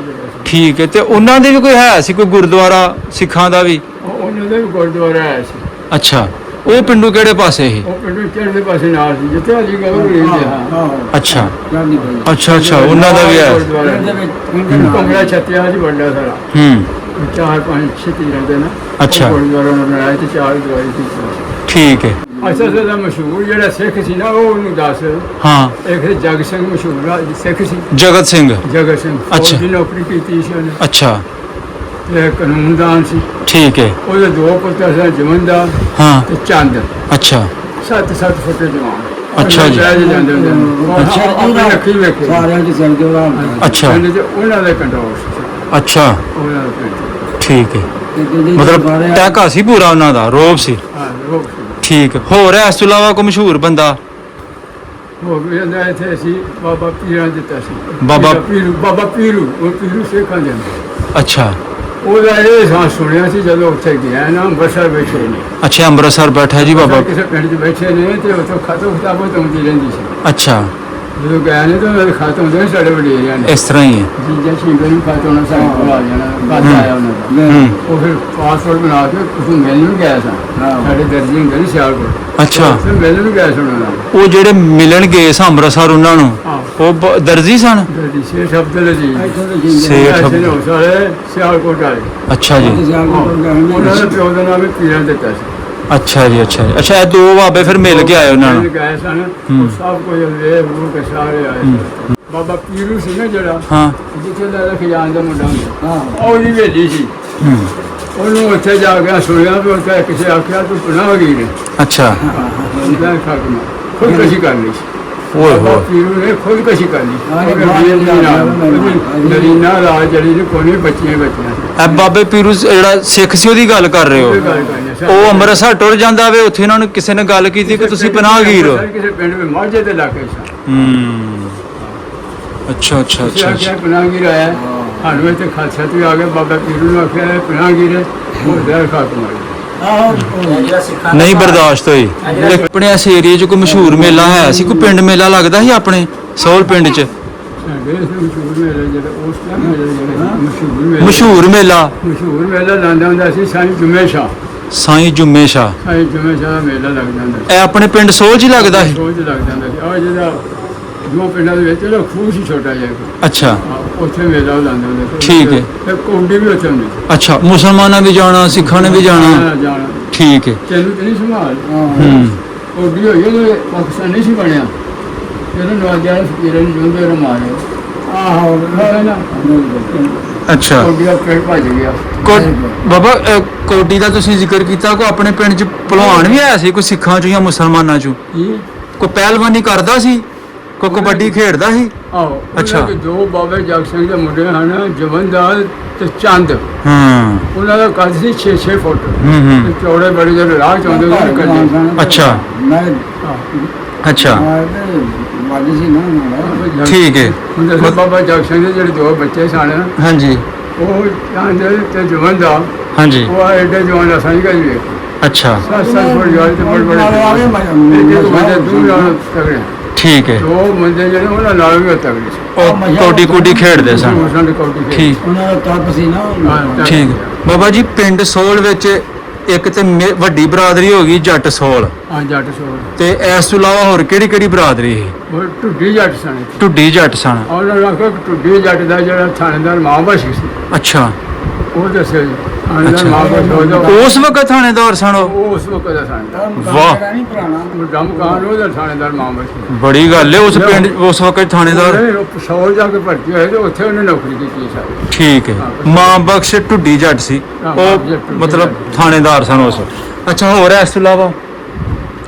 ਠੀਕ ਹੈ। ਤੇ ਉਹਨਾਂ ਦੇ ਵੀ ਕੋਈ ਹੈ ਸੀ ਕੋਈ ਗੁਰਦੁਆਰਾ ਸਿੱਖਾਂ ਦਾ ਵੀ? ਉਹਨਾਂ ਦਾ ਵੀ ਗੁਰਦੁਆਰਾ ਆਇਆ ਸੀ। ਅੱਛਾ ਉਹ ਪਿੰਡੋਂ ਕਿਹੜੇ ਪਾਸੇ ਸੀ? ਉਹ ਪਿੰਡੋਂ ਚੜ੍ਹਦੇ ਪਾਸੇ ਨਾਲ ਸੀ ਜਿੱਥੇ ਅਲੀ ਗਵਰ ਰਹਿੰਦੇ ਹਾਂ। ਅੱਛਾ ਅੱਛਾ ਉਹਨਾਂ ਦਾ ਵੀ ਹੈ। ਕਮਰਾ ਛੱਤਿਆ ਜੀ ਵੱਡਾ ਸਾਰਾ। 4-5 ਛੇਤੀ ਰਹਿੰਦੇ ਨਾ। ਅੱਛਾ। ਗੁਰਦੁਆਰਾ ਉਹਨਾਂ ਬਣਾਇਆ ਤੇ 4 ਦਵਾਈ ਸੀ। ਠੀਕ ਹੈ। ਅੱਛਾ ਦਾ ਮਸ਼ਹੂਰ ਜਿਹੜਾ ਸਿੱਖ ਸੀ ਨਾ ਉਹ ਉਹਨੂੰ ਦੱਸ। ਹਾਂ ਇੱਕ ਜਗ ਸਿੰਘ ਮਸ਼ਹੂਰ ਸਿੱਖ ਸੀ। ਜਗਤ ਸਿੰਘ? ਜਗਤ ਸਿੰਘ ਅੱਛਾ। ਉਹਦੀ ਨੌਕਰੀ ਕੀਤੀ ਸੀ ਉਹਨੇ। ਅੱਛਾ ਤੇ ਕਾਨੂੰਨਦਾਨ ਸੀ। ਠੀਕ ਹੈ। ਉਹਦੇ ਦੋ ਪੁੱਤਰ ਸਨ ਜਮੰਦਾ ਹਾਂ ਤੇ ਚੰਦ। ਅੱਛਾ 7 ਫੁੱਟ ਜਵਾਨ। ਅੱਛਾ ਜੀ। ਜਾਂਦੇ ਹੁੰਦੇ ਆਪਣੀ ਅੱਖੀਂ ਵੇਖੇ ਸਾਰਿਆਂ ਚ ਸਿੰਘ ਦੇ ਵਾਲਾ ਅੱਛਾ ਉਹਨਾਂ ਦੇ ਕੰਟਰੋਲ ਸੀ। ਅੱਛਾ ਉਹਨਾਂ ਦਾ ਪਿੰਡ। ਠੀਕ ਹੈ। ਮਤਲਬ ਟੈਕਾ ਸੀ ਪੂਰਾ ਉਹਨਾਂ ਦਾ, ਰੋਬ ਸੀ? ਹਾਂ ਰੋਕ ਸੀ। ਠੀਕ ਹੈ। ਹੋਰ ਇਸ ਤੋਂ ਇਲਾਵਾ ਕੋਈ ਮਸ਼ਹੂਰ ਬੰਦਾ? ਹੋ ਗਿਆ ਇੱਥੇ ਅਸੀਂ ਬਾਬਾ ਪੀਰਾਂ ਦਿੱਤਾ ਸੀ। ਬਾਬਾ ਪੀਰੂ ਉਹ ਪੀਰੂ ਸਿੱਖਾਂ ਦੇ ਅੰਦਰ। ਅੱਛਾ ਉਹਦਾ ਇਹ ਸਾਂ ਸੁਣਿਆ ਸੀ ਜਦੋਂ ਉੱਥੇ ਗਿਆ ਨਾ ਅੰਮ੍ਰਿਤਸਰ ਬੈਠੇ ਨੇ। ਅੱਛਾ ਅੰਮ੍ਰਿਤਸਰ ਬੈਠਾ ਜੀ ਬਾਬਾ? ਕਿਸੇ ਪਿੰਡ 'ਚ ਬੈਠੇ ਨੇ ਤੇ ਉੱਥੋਂ ਖਤਮ ਕਿਤਾਬਾਂ ਆਉਂਦੀ ਰਹਿੰਦੀ ਸੀ। ਅੱਛਾ ਜਦੋਂ ਗਏ ਨੇ ਤਾਂ ਉਹਨਾਂ ਦੇ ਖਤ ਹੁੰਦੇ ਨੇ ਸਾਡੇ ਵਡੇਰਿਆਂ ਨੇ ਇਸ ਤਰ੍ਹਾਂ ਹੀ ਹੈ। ਜੀਜਾ ਸ਼ਿੰਦੇ ਨੂੰ ਖਤ ਹੋਣਾ ਸਾਡੇ ਕੋਲ ਆ ਜਾਣਾ ਖਤ ਆਇਆ ਉਹਨਾਂ ਦਾ ਉਹ ਫਿਰ ਪਾਸਪੋਰਟ ਬਣਾ ਕੇ ਉਸ ਨੂੰ ਮਿਲਣ ਨੂੰ ਗਿਆ ਸਾਂ ਸਾਡੇ ਦਰਜੀ ਹੁੰਦੇ ਨੇ ਸਿਆਲਕੋਟ ਅੱਛਾ ਫਿਰ ਮਿਲਣ ਨੂੰ ਗਿਆ ਸੀ ਉਹਨਾਂ ਨਾਲ ਉਹ ਜਿਹੜੇ ਮਿਲਣ ਗਏ ਸੀ ਅੰਮ੍ਰਿਤਸਰ ਉਹਨਾਂ ਨੂੰ ਹਾਂ ਉਹ ਦਰਜੀ ਸਨ। ਦਰਜੀ ਸ਼ੇਖ ਅਬਦੁਲ ਅਜ਼ੀਜ਼ ਇੱਥੋਂ ਦੇ ਜਿੰਦੇ ਸੇਠ ਐਸੇ ਨੇ ਉਹ ਸਾਰੇ ਸਿਆਲਕੋਟ ਵਾਲੇ ਅੱਛਾ ਜੀ ਉਹਨਾਂ ਦੇ ਪਿਓ ਦਾ ਨਾਮ ਵੀ ਪੀਰਾਂ ਦਿੱਤਾ ਸੀ ਅੱਛਾ ਜੀ ਅੱਛਾ ਜੀ ਅੱਛਾ ਇਹ ਦੋ ਬਾਬੇ ਫਿਰ ਮਿਲ ਕੇ ਆਏ ਉਹਨਾਂ ਨੂੰ। ਗਏ ਸਨ ਉਹ ਸਭ ਕੁਝ ਵੇਖ ਵੂਖ ਕੇ ਸਾਰੇ ਆਏ ਬਾਬਾ ਪੀਰੂ ਸੀ ਨਾ ਜਿਹੜਾ ਹਾਂ ਜਿੱਥੇ ਦਾ ਖਜ਼ਾਨ ਦਾ ਮੁੰਡਾ ਹੁੰਦਾ ਹਾਂ ਉਹਦੀ ਵੇਲੀ ਸੀ ਹੂੰ ਉਹਨੂੰ ਉੱਥੇ ਜਾ ਕੇ ਸੁਣਿਆ ਵੀ ਉੱਥੇ ਕਿਸੇ ਆਖਿਆ ਤੂੰ ਪੁਨਾਹ ਗਈ ਨੇ ਅੱਛਾ ਉਹਦਾ ਖਾਕਮਾ ਖੁਦਕਸ਼ੀ ਕਰ ਲਈ ਸੀ ਓਏ ਬਾਬਾ ਹੋਏ ਪੀਰੂ ਨੇ ਖੁਦਕਸ਼ੀ ਕਰ ਲਈ ਹਾਂ, ਉਹਦੇ ਬਾਹਰ ਵੀਰ ਦੇ ਨਾਲ ਜਾ- ਨਰੀਨਾ ਰਾਜ ਜਿਹੜੀ ਨੇ ਕੋਨੇ ਬੱਚੀਆਂ ਇਹ ਬਾਬੇ ਪੀਰੂ ਜਿਹੜਾ ਸਿੱਖ ਸੀ ਉਹਦੀ ਗੱਲ ਕਰ ਰਹੇ ਹੋ। ਉਹ ਅੰਮ੍ਰਿਤਸਰ ਟੁਰ ਜਾਂਦਾ ਵੇ ਉੱਥੇ ਉਹਨਾਂ ਨੂੰ ਕਿਸੇ ਨੇ ਗੱਲ ਕੀਤੀ ਕਿ ਤੁਸੀਂ ਪਨਾਹਗੀਰ ਹੋ। ਕਿਸੇ ਪਿੰਡ ਵਿੱਚ ਮਾਝੇ ਦੇ ਇਲਾਕੇ ਚ ਅੱਛਾ ਅੱਛਾ ਤੁਸੀਂ ਅੱਛਾ ਆਖਿਆ ਪਨਾਹਗੀਰ ਆਇਆ ਸਾਨੂੰ ਇੱਥੇ ਖਾਲਸਾ ਤੇ ਆ ਗਿਆ ਬਾਬਾ ਪੀਰੂ ਨੂੰ ਆਖਿਆ ਇਹ ਪਨਾਹਗੀਰ ਹੈ ਉਹ ਦਰ ਖਾਕਮਾ ਨਹੀਂ ਬਰਦਾਸ਼ਤ ਹੋਈ। ਆਪਣੇ ਇਸ ਏਰੀਏ 'ਚ ਕੋਈ ਮਸ਼ਹੂਰ ਮੇਲਾ ਹੈ ਸੀ, ਕੋਈ ਪਿੰਡ ਮੇਲਾ ਲੱਗਦਾ ਸੀ ਆਪਣੇ ਸੋਲ ਪਿੰਡ 'ਚ ਸਾਡੇ ਇਸ ਮਸ਼ਹੂਰ ਮੇਲਾ ਜਿਹੜਾ ਉਸ ਟਾਈਮ ਮੇਲਾ ਜਿਹੜਾ ਮਸ਼ਹੂਰ ਮੇਲਾ ਲਾਉਂਦਾ ਹੁੰਦਾ ਸੀ ਸਾਈਂ ਜੁਮੇ ਸ਼ਾਹ ਸਾਈਂ ਜੁਮੇ ਸ਼ਾਹ। ਸਾਈਂ ਜੁਮੇ ਸ਼ਾਹ ਦਾ ਮੇਲਾ ਲੱਗਦਾ ਹੁੰਦਾ ਸੀ ਇਹ ਆਪਣੇ ਪਿੰਡ ਸੋਲ 'ਚ ਹੀ ਲੱਗਦਾ ਸੀ। ਸੋਚ ਲੱਗਦਾ ਹੁੰਦਾ ਸੀ ਆ ਜਿਹੜਾ ਦੋ ਪਿੰਡਾਂ ਦੇ ਵਿੱਚ ਜਿਹੜਾ ਖੂਹ ਸੀ ਛੋਟਾ ਜਿਹਾ ਇੱਕ, ਅੱਛਾ ਉੱਥੇ ਮੇਲਾ ਲਾਉਂਦਾ ਹੁੰਦਾ ਸੀ। ਠੀਕ ਹੈ। ਤੇ ਕੌਡੀ ਵੀ ਉੱਥੇ ਹੁੰਦੀ ਸੀ ਅੱਛਾ ਮੁਸਲਮਾਨਾਂ ਵੀ ਜਾਣਾ ਸਿੱਖਾਂ ਨੇ ਵੀ ਜਾਣਾ। ਜਾਣਾ ਠੀਕ ਹੈ। ਤੈਨੂੰ ਤੇ ਨਹੀਂ ਸੰਭਾਲ ਕੌਡੀ ਹੋਈ ਹੈ ਪਾਕਿਸਤਾਨ ਨਹੀਂ ਸੀ ਬਣਿਆ ਜਦੋਂ ਨਵਾਜ਼ਾਂ ਫਕੀਰਾਂ ਨੇ ਜੁੰਦੇ ਰ ਮਾਰੇ ਆਹੋ ਨਾ ਅੱਛਾ ਕੌਡੀ ਦਾ ਪੇਟ ਭੱਜ ਗਿਆ ਬਾਬਾ ਕੋਡੀ ਦਾ ਤੁਸੀਂ ਜ਼ਿਕਰ ਕੀਤਾ ਕੋ ਆਪਣੇ ਪਿੰਡ 'ਚ ਭਲਵਾਨ ਵੀ ਆਇਆ ਸੀ ਕੋਈ ਸਿੱਖਾਂ 'ਚੋਂ ਜਾਂ ਮੁਸਲਮਾਨਾਂ 'ਚੋਂ ਕੀ ਕੋਈ ਪਹਿਲਵਾਨੀ ਕਰਦਾ ਸੀ ਕੋਈ ਕਬੱਡੀ ਖੇਡਦਾ ਸੀ। ਆਹੋ ਅੱਛਾ। ਅੱਛਾ ਦੋ ਬਾਬੇ ਜਗ ਸਿੰਘ ਦੇ ਮੁੰਡੇ ਹਨ ਜਵੰਦਾਲ ਤੇ ਚੰਦ ਹਾਂ ਉਹਨਾਂ ਦਾ ਕੱਦ ਸੀ 6-6 ਫੁੱਟ ਹੂੰ ਤੇ ਚੌੜੇ ਬੜੇ ਜਿਹੜੇ ਰਾਹ ਚ ਆਉਂਦੇ ਉਹਨੇ ਕੱਢੇ ਅੱਛਾ। ਮੈਂ ਅੱਛਾ ਵਾਦੀ ਸੀ ਨਾ ਨਾਲ ਠੀਕ ਹੈ। ਹੁਣ ਦੱਸੋ ਬਾਬਾ ਜਗ ਸਿੰਘ ਦੇ ਜਿਹੜੇ ਦੋ ਬੱਚੇ ਸਨ ਹਾਂਜੀ ਉਹ ਚੰਦ ਤੇ ਜਵੰਦਾ ਹਾਂਜੀ ਉਹ ਐਡੇ ਜਵਾਨ ਅਸਾਂ ਕਾ ਜੀ ਅੱਛਾ 7-7 ਫੁੱਟ ਜਵਾਨ ਤੇ ਬੜੇ ਬੜੇ ਇੱਕ ਬੰਦੇ ਦੂਰ ਨਾਲ ਤਗੜੇ ਠੀਕ ਹੈ। ਦੋ ਬੰਦੇ ਜਿਹੜੇ ਉਹਨਾਂ ਨਾਲ ਵੀ ਤਗੜੇ ਸੀ ਉਹ ਕੋਡੀ ਕੁੱਡੀ ਖੇਡਦੇ ਸਨ। ਉਹਨਾਂ ਦੇ ਕੌਡੀ ਖੇਡ। ਠੀਕ ਉਹਨਾਂ ਦਾ ਤਪ ਸੀ ਨਾ ਹਾਂ, ਠੀਕ ਬਾਬਾ ਜੀ ਪਿੰਡ ਸੋਲ ਵਿੱਚ ਇੱਕ ਤੇ ਵੱਡੀ ਬਰਾਦਰੀ ਹੋ ਗਈ ਜੱਟ ਸੋਲ ਹਾਂ ਜੱਟ ਸੋਲ ਤੇ ਇਸ ਤੋਂ ਇਲਾਵਾ ਹੋਰ ਕਿਹੜੀ ਕਿਹੜੀ ਬਰਾਦਰੀ ਸੀ? ਉਹ ਟੁੱਡੀ ਜੱਟ ਸਨ ਢੁੱਡੀ ਜੱਟ ਸਨ। ਉਹਨਾਂ ਨੂੰ ਆਖਿਆ ਕਿ ਟੁੱਡੀ ਜੱਟ ਦਾ ਜਿਹੜਾ ਥਾਣੇਦਾਰ ਮਹਾਂਬਖਸ਼ ਸੀ ਅੱਛਾ ਉਹ ਦੱਸਿਆ ਜੀ ਥਾਣੇਦਾਰ ਅੱਛਾ। ਮਹਾਂਬਖਸ਼ ਹੋ ਜਾ ਉਸ ਵਕਤ ਥਾਣੇਦਾਰ ਸਨ ਉਹ। ਉਹ ਉਸ ਵਕਤ ਦਾ ਥਾਣੇਦਾਰ ਵਾਹ। ਨਹੀਂ ਪੁਰਾਣਾ ਉਹ ਦਮਕਾਨ ਉਹਦਾ ਥਾਣੇਦਾਰ ਮਹਾਂਬਖਸ਼ ਬੜੀ ਗੱਲ ਹੈ ਉਸ ਪਿੰਡ ਉਸ ਵਕਤ ਥਾਣੇਦਾਰ। ਉਹ ਪਸ਼ੌਰ ਜਾ ਕੇ ਭਰਤੀ ਹੋਏ ਤੇ ਉੱਥੇ ਉਹਨੇ ਨੌਕਰੀ ਕੀਤੀ ਸਾਰੀ ਠੀਕ ਹੈ। ਮਾਂ ਬਖਸ਼ ਢੁੱਡੀ ਜੱਟ ਸੀ ਹਾਂ, ਉਹ ਢੁੱਡੀ ਮਤਲਬ ਜੱਟ। ਥਾਣੇਦਾਰ ਸਨ ਉਸ। ਅੱਛਾ ਹੋਰ ਇਸ ਤੋਂ ਇਲਾਵਾ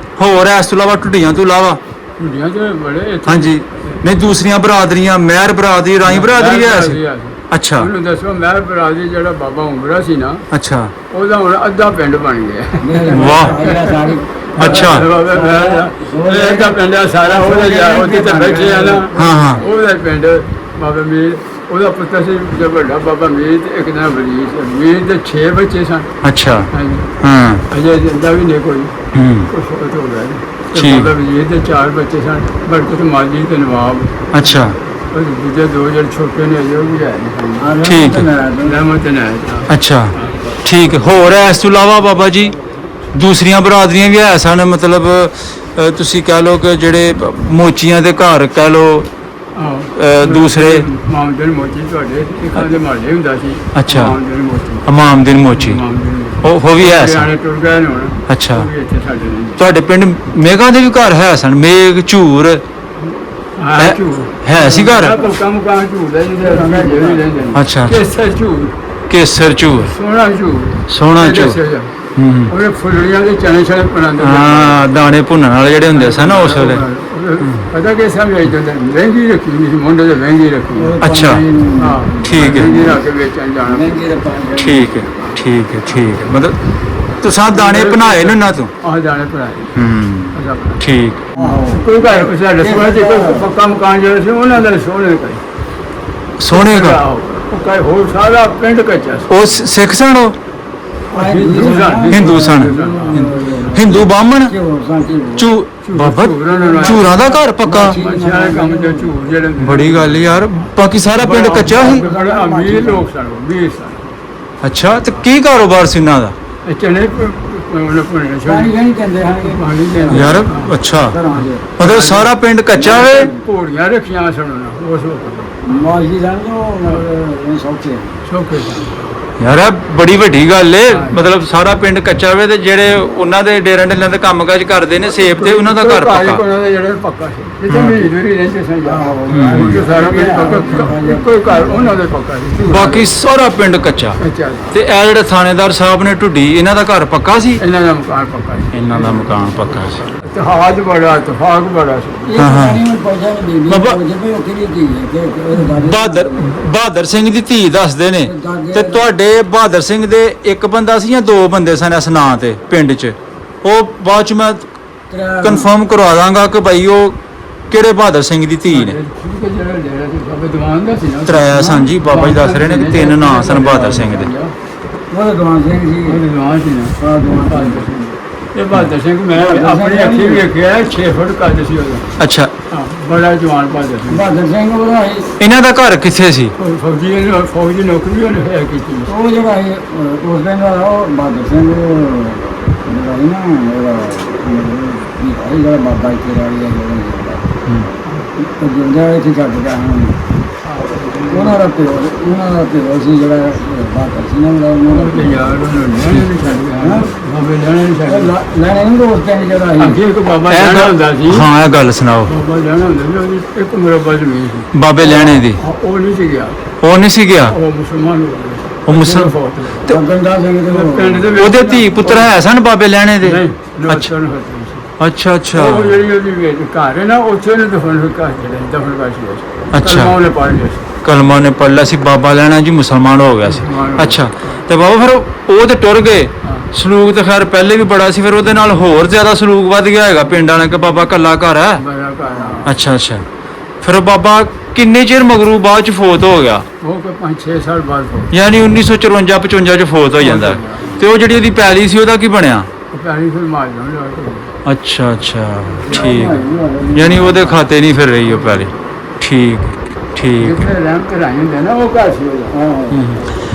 ਢੁੱਡੀਆਂ ਤੋਂ ਇਲਾਵਾ ਟੁੱਡੀਆਂ ਤੇ ਬੜੇ ਇੱਥੇ ਹਾਂਜੀ ਨਹੀਂ ਦੂਸਰੀਆਂ ਬਰਾਦਰੀਆਂ ਮਹਿਰ ਬਰਾਦਰੀ ਰਾਈ ਬਰਾਦਰੀ ਹੈ ਸੀ। ਅੱਛਾ ਉਹਨੂੰ ਦੱਸੋ ਮੈਂ ਬਰਾਦਰੀ ਜਿਹੜਾ ਬਾਬਾ ਉਮਰਾ ਸੀ ਨਾ ਅੱਛਾ ਉਹਦਾ ਹੁਣ ਅੱਧਾ ਪਿੰਡ ਬਣ ਗਿਆ ਵਾਹ। ਸਾਰੀ ਅੱਛਾ ਇਹਦਾ ਪਿੰਡ ਆ ਸਾਰਾ ਉਹਦਾ ਜਾ ਉੱਥੇ ਤੇ ਬੈਠੇ ਆ ਨਾ ਹਾਂ ਹਾਂ ਉਹਦਾ ਪਿੰਡ ਬਾਬਾ ਮੀਰ ਉਹਦਾ ਪੁੱਤਰ ਸੀ ਜੋ ਵੱਡਾ ਬਾਬਾ ਮੀਰ ਤੇ ਇੱਕ ਦਾ ਵਜ਼ੀਰ ਸੀ ਮੀਰ ਦੇ 6 ਬੱਚੇ ਸਨ ਅੱਛਾ ਹਾਂਜੀ ਹਾਂ ਅਜੇ ਜਿੰਦਾ ਵੀ ਨਹੀਂ ਕੋਈ ਹੂੰ ਕੁਛ ਹੋ ਗਿਆ ਤੇ ਠੀਕ। ਬਾਬਾ ਵਜ਼ੀਰ ਦੇ 4 ਬੱਚੇ ਸਨ ਬਰਕਤ ਮਾਲੀ ਤੇ ਨਵਾਬ ਅੱਛਾ ਉਹ ਦੂਜੇ ਦੋ ਜਿਹੜੇ ਛੋਟੇ ਨੇ ਅਜੇ ਉਹ ਵੀ ਹੈ ਨਹੀਂ ਠੀਕ ਹੈ। ਰਹਿਮਤ ਨੇ ਅੱਛਾ ਠੀਕ ਹੈ। ਹੋਰ ਇਸ ਤੋਂ ਇਲਾਵਾ ਬਾਬਾ ਜੀ ਦੂਸਰੀਆਂ ਬਰਾਦਰੀਆਂ ਵੀ ਹੈ ਸਨ ਮਤਲਬ ਤੁਸੀਂ ਕਹਿ ਲਓ ਕਿ ਜਿਹੜੇ ਮੋਚੀਆਂ ਦੇ ਘਰ ਕਹਿ ਲਓ ਦੂਸਰੇ ਮਾਮਦਨ ਮੋਚੀ ਤੁਹਾਡੇ ਇੱਕਾਂ ਦੇ ਮਹੱਲੇ ਹੁੰਦਾ ਸੀ ਅੱਛਾ। ਮਾਮਦਨ ਮੋਚੀ ਇਮਾਮਦੀਨ ਮੋਚੀ ਮਾਮਦਨ ਉਹ ਵੀ ਹੈ ਸਨ। ਸਿਆਣੇ ਟੁਰ ਗਏ ਨੇ ਹੁਣ ਅੱਛਾ ਉਹ ਵੀ ਇੱਥੇ ਸਾਡੇ ਨੇ ਤੁਹਾਡੇ ਪਿੰਡ ਮੇਘਾਂ ਦੇ ਵੀ ਘਰ ਹੈ ਸਨ ਮੇਘ ਝੂਰ ਹਾਂ ਝੂਰ ਹੈ ਸੀ ਘਰ ਕੰਮ ਝੂਰ ਦਾ ਜਿਹਦੇ ਰੰਗਾ ਜਿਹੜੇ ਰਹਿੰਦੇ ਨੇ ਅੱਛਾ ਕੇਸਰ ਝੂਰ ਕੇਸਰ ਝੂਰ ਸੋਹਣਾ ਝੂਰ ਸੋਹਣਾ ਇਹ ਝੂਰ ਦੱਸਿਆ ਜਾ। ਹੂੰ ਉਹਨੇ ਫੁੱਲੜੀਆਂ ਦੇ ਚਣੇ ਛੜੇ ਬਣਾਉਂਦੇ ਹਾਂ ਦਾਣੇ ਭੁੰਨਣ ਵਾਲੇ ਜਿਹੜੇ ਹੁੰਦੇ ਸਨ ਨਾ ਉਸ ਵੇਲੇ ਪਤਾ ਕਿ ਸਮਝ ਜਾਂਦੇ ਮਹਿੰਗੀ ਰੱਖੀ ਨਹੀਂ ਸੀ ਮੁੰਡੇ ਦੇ ਮਹਿੰਗੀ ਰੱਖੀ ਅੱਛਾ ਹਾਂ ਠੀਕ ਹੈ। ਮਹਿੰਗੀ ਰੱਖ ਕੇ ਵੇਚਣ ਜਾਣਾ ਮਹਿੰਗੇ ਦਾ ਪਾਣੀ ਠੀਕ ਹੈ ਠੀਕ ਹੈ ਠੀਕ ਹੈ ਮਤਲਬ ਤੁਸੀਂ ਦਾਣੇ ਬਣਾਏ ਨੇ ਨਾ ਤੂੰ ਆਹ ਜਾਣੇ ਪੜਾਏ ਹੂੰ ਠੀਕ ਕੋਈ ਘਰ ਕੋਈ ਸਾਡੇ ਸੋਹਣੇ ਤੇ ਕੋਈ ਪੱਕਾ ਮਕਾਨ ਜਿਹੜਾ ਸੀ ਉਹਨਾਂ ਦਾ ਸੋਹਣੇ ਕਈ ਸੋਹਣੇ ਦਾ ਉਹ ਕਈ ਹੋਰ ਸਾਰਾ ਪਿੰਡ ਕੱਚਾ ਸੀ ਉਹ ਸਿੱਖ ਸਨ ਉਹ ਹਿੰਦੂ ਸਨ ਹਿੰਦੂ ਬਾਹਮਣ ਚੂ ਬਾਬਾ ਝੂਰਾਂ ਦਾ ਘਰ ਪੱਕਾ ਸਾਰੇ ਕੰਮ ਦੇ ਝੂਰ ਜਿਹੜੇ ਬੜੀ ਗੱਲ ਯਾਰ ਬਾਕੀ ਸਾਰਾ ਪਿੰਡ ਕੱਚਾ ਸੀ ਬੜਾ ਅਮੀਰ ਲੋਕ ਸਨ 20 ਸਨ ਅੱਛਾ ਤੇ ਕੀ ਕਾਰੋਬਾਰ ਸੀ ਇਹਨਾਂ ਦਾ ਇਹ ਚਨੇ ਉਹਨੇ ਪੁਣੇ ਪਾਣੀ ਨਹੀਂ ਕਹਿੰਦੇ ਹਨ ਕਿ ਪਾਣੀ ਦੇ ਯਾਰ ਅੱਛਾ ਘਰਾਂ ਦੇ ਮਤਲਬ ਸਾਰਾ ਪਿੰਡ ਕੱਚਾ ਵੇ ਘੋੜੀਆਂ ਰੱਖੀਆਂ ਸਨ ਉਹਨਾਂ ਉਸ ਵਕਤ ਮਾਜੀ ਦਾ ਉਹ ਸੌਕੇ ਸ਼ੌਕੇ ਯਾਰ ਇਹ ਬੜੀ ਵੱਡੀ ਗੱਲ ਏ ਮਤਲਬ ਸਾਰਾ ਪਿੰਡ ਕੱਚਾ ਵੇ ਤੇ ਜਿਹੜੇ ਉਹਨਾਂ ਦੇ ਡੇਰਾਂ ਢਿੱਲਾਂ ਦੇ ਕੰਮਕਾਜ ਕਰਦੇ ਨੇ ਸੇਬ ਤੇ ਉਹਨਾਂ ਦਾ ਘਰ ਪੱਕਾ ਉਹਨਾਂ ਦਾ ਜਿਹੜਾ ਪੱਕਾ ਸੀ ਜਿੱਥੇ ਮਹੀਦੂਰੀ ਰਹਿੰਦੇ ਸਨ ਉਹ ਸਾਰਾ ਪਿੰਡ ਪੱਕਾ ਕੋਈ ਘਰ ਉਹਨਾਂ ਦੇ ਪੱਕਾ ਸੀ ਬਾਕੀ ਸਾਰਾ ਪਿੰਡ ਕੱਚਾ ਅੱਛਾ ਤੇ ਇਹ ਜਿਹੜੇ ਥਾਣੇਦਾਰ ਸਾਹਿਬ ਨੇ ਢੁੱਡੀ ਇਹਨਾਂ ਦਾ ਘਰ ਪੱਕਾ ਸੀ ਇਹਨਾਂ ਦਾ ਮਕਾਨ ਪੱਕਾ ਸੀ ਇਹਨਾਂ ਦਾ ਮਕਾਨ ਪੱਕਾ ਸੀ ਇਤਿਹਾਸ ਬੜਾ ਇਤਫਾਕ ਬੜਾ ਸੀ ਇਹ ਹਾਂ, ਹਾਂ। ਪਾਣੀ ਨੂੰ ਪਹੁੰਚਾ ਨਹੀਂ ਬੀਬੀ ਬਾਬਾ- ਜਿਵੇਂ ਉਹ ਕਿਹਦੀ ਧੀ ਹੈ ਕਿ ਉਹਦੇ ਬਾਰੇ ਬਹਾਦਰ ਸਿੰਘ ਦੀ ਧੀ ਦੱਸਦੇ ਨੇ ਤੇ ਤੁਹਾਡੇ ਬਹਾਦਰ ਸਿੰਘ ਦੇ ਇੱਕ ਬੰਦਾ ਸੀ ਜਾਂ ਦੋ ਬੰਦੇ ਸਨ ਇਸ ਨਾਂ ਤੇ ਪਿੰਡ 'ਚ ਉਹ ਬਾਅਦ 'ਚ ਮੈਂ ਕਨਫਰਮ ਕਰਵਾ ਦਾਂਗਾ ਕਿ ਭਾਈ ਉਹ ਕਿਹੜੇ ਬਹਾਦਰ ਸਿੰਘ ਦੀ ਧੀ ਨੇ ਠੀਕ ਹੈ ਜਿਹੜਾ ਡੇਰਾ ਸੀ ਬਾਬੇ ਦੀਵਾਨ ਦਾ ਸੀ ਨਾ ਤਰਾਇਆ ਸਨ ਜੀ ਬਾਬਾ ਜੀ ਦੱਸ ਰਹੇ ਨੇ ਕਿ ਤਿੰਨ ਨਾਂ ਸਨ ਬਹਾਦਰ ਸਿੰਘ ਦੇ ਉਹਦਾ ਦਵਾਨ ਸਿੰਘ ਜੀ ਉਹ ਦੀਵਾਨ ਸੀ ਨਾ ਆ ਦਵਾਨ ਬਹਾਦਰ ਸਿੰਘ। ਇਹ ਬਹਾਦਰ ਸਿੰਘ ਮੈਂ ਆਪਣੀ ਅੱਖੀਂ ਵੇਖਿਆ 6 ਫੁੱਟ ਕੱਦ ਸੀ ਉਹਦਾ ਅੱਛਾ ਹਾਂ ਬੜਾ ਜਵਾਨ ਬਹਾਦਰ ਸਿੰਘ ਬਹਾਦਰ ਸਿੰਘ ਉਹਦਾ ਹੈ ਇਹਨਾਂ ਦਾ ਘਰ ਕਿੱਥੇ ਸੀ ਉਹ ਫੌਜੀ ਨੌਕਰੀ ਉਹਨੇ ਹੈ ਕੀਤੀ ਉਹ ਜਿਹੜਾ ਹੈ ਉਸ ਦਿਨ ਦਾ ਉਹ ਬਹਾਦਰ ਸਿੰਘ ਜਿਹੜਾ ਹੈ ਨਾ ਉਹਦਾ ਜਿਹੜਾ ਬਾਬਾ ਇੱਥੇ ਰਹਿ ਗਿਆ ਜਿਹੜਾ ਉਹ ਜਿੰਦਾ ਇੱਥੇ ਛੱਡ ਗਿਆ ਹੁਣ ਉਹਨਾਂ ਦਾ ਪਿਓ ਸੀ ਜਿਹੜਾ ਬਹਾਦਰ ਸਿੰਘ ਦਾ ਉਹਨਾਂ ਤੇ ਦਾ ਯਾਰ ਉਹਨੂੰ ਲੈਣੇ ਨਹੀਂ ਛੱਡ ਗਿਆ ਬਾਬੇ ਲੈਣੇ ਨਹੀਂ ਛੱਡ ਗਿਆ ਲੈਣੇ ਨੂੰ ਉਸ ਦਿਨ ਜਿਹੜਾ ਹੈ ਅੱਗੇ ਇੱਕ ਬਾਬਾ ਲੈਣਾ ਹੁੰਦਾ ਸੀ ਹਾਂ ਇਹ ਗੱਲ ਸੁਣਾਓ ਬਾਬਾ ਲੈਣਾ ਹੁੰਦਾ ਸੀ ਉਹਦੀ ਇੱਕ ਮੁਰੱਬਾ ਜ਼ਮੀਨ ਸੀ ਬਾਬੇ ਲੈਣੇ ਦੀ ਉਹ ਨਹੀਂ ਸੀ ਗਿਆ ਉਹ ਨਹੀਂ ਸੀ ਗਿਆ ਉਹ ਮੁਸਲਮਾਨ ਹੋ ਗਿਆ ਉਹ ਮੁਸਲਮਾਨ ਫੌਤ ਹੋ ਤੇ ਗੰਦਾ ਸਿੰਘ ਦੇ ਗਿਆ। ਪਿੰਡ ਦੇ ਵਿੱਚ ਉਹਦੇ ਧੀ ਪੁੱਤਰ ਹੈ ਸਨ ਬਾਬੇ ਲੈਣੇ ਦੇ ਨਹੀਂ ਅੱਛਾ ਅੱਛਾ ਅੱਛਾ ਉਹ ਅੱਛਾ ਜਿਹੜੀ ਉਹਦੀ ਵੇਚ ਘਰ ਹੈ ਨਾ ਉੱਥੇ ਨੇ ਦਫਨ ਕਰ ਜਿਹੜਾ ਦਫਨ ਕਰ ਸੀ ਅੱਛਾ। ਉਹਨੇ ਪੜ ਲਿਆ ਸੀ ਕਲਮਾ ਨੇ ਪੜ ਲਿਆ ਸੀ ਬਾਬਾ ਲੈਣਾ ਜੀ ਮੁਸਲਮਾਨ ਹੋ ਗਿਆ ਸੀ ਮੁਸਲਮਾਨ ਹੋ ਅੱਛਾ ਤੇ ਬਾਬਾ ਫਿਰ ਉਹ ਤੇ ਟੁਰ ਗਏ ਸਲੂਕ ਤੇ ਖੈਰ ਪਹਿਲੇ ਵੀ ਬੜਾ ਸੀ ਫਿਰ ਉਹਦੇ ਨਾਲ ਹੋਰ ਜ਼ਿਆਦਾ ਸਲੂਕ ਵੱਧ ਗਿਆ ਹੈਗਾ ਪਿੰਡ ਵਾਲਿਆਂ ਕਿ ਬਾਬਾ ਕੱਲਾ ਘਰ ਹੈ ਮੇਰਾ ਘਰ ਅੱਛਾ ਅੱਛਾ ਫਿਰ ਉਹ ਬਾਬਾ ਕਿੰਨੇ ਚਿਰ ਮਗਰੂ ਬਾਅਦ ਚ ਫੌਤ ਹੋ ਗਿਆ ਉਹ ਕੋਈ 5-6 ਸਾਲ ਬਾਅਦ ਹੋ ਯਾਨੀ 1954 55 ਚ ਫੌਤ ਹੋ ਜਾਂਦਾ ਤੇ ਉਹ ਜਿਹੜੀ ਉਹਦੀ ਪੈਲੀ ਸੀ ਉਹਦਾ ਕੀ ਬਣਿਆ ਪਿਆਰੀ ਫਿਰ ਮਾਰ ਲਿਆ ਅੱਛਾ ਅੱਛਾ ਠੀਕ ਯਾਨੀ ਉਹਦੇ ਖਾਤੇ ਨਹੀਂ ਫਿਰ ਰਹੀ ਉਹ ਪੈਲੀ ਠੀਕ ਠੀਕ ਜਿੱਥੇ ਰਹਿਮ ਕਰਾਈ ਹੁੰਦੇ ਨਾ ਉਹ ਘਰ ਸੀ ਉਹਦਾ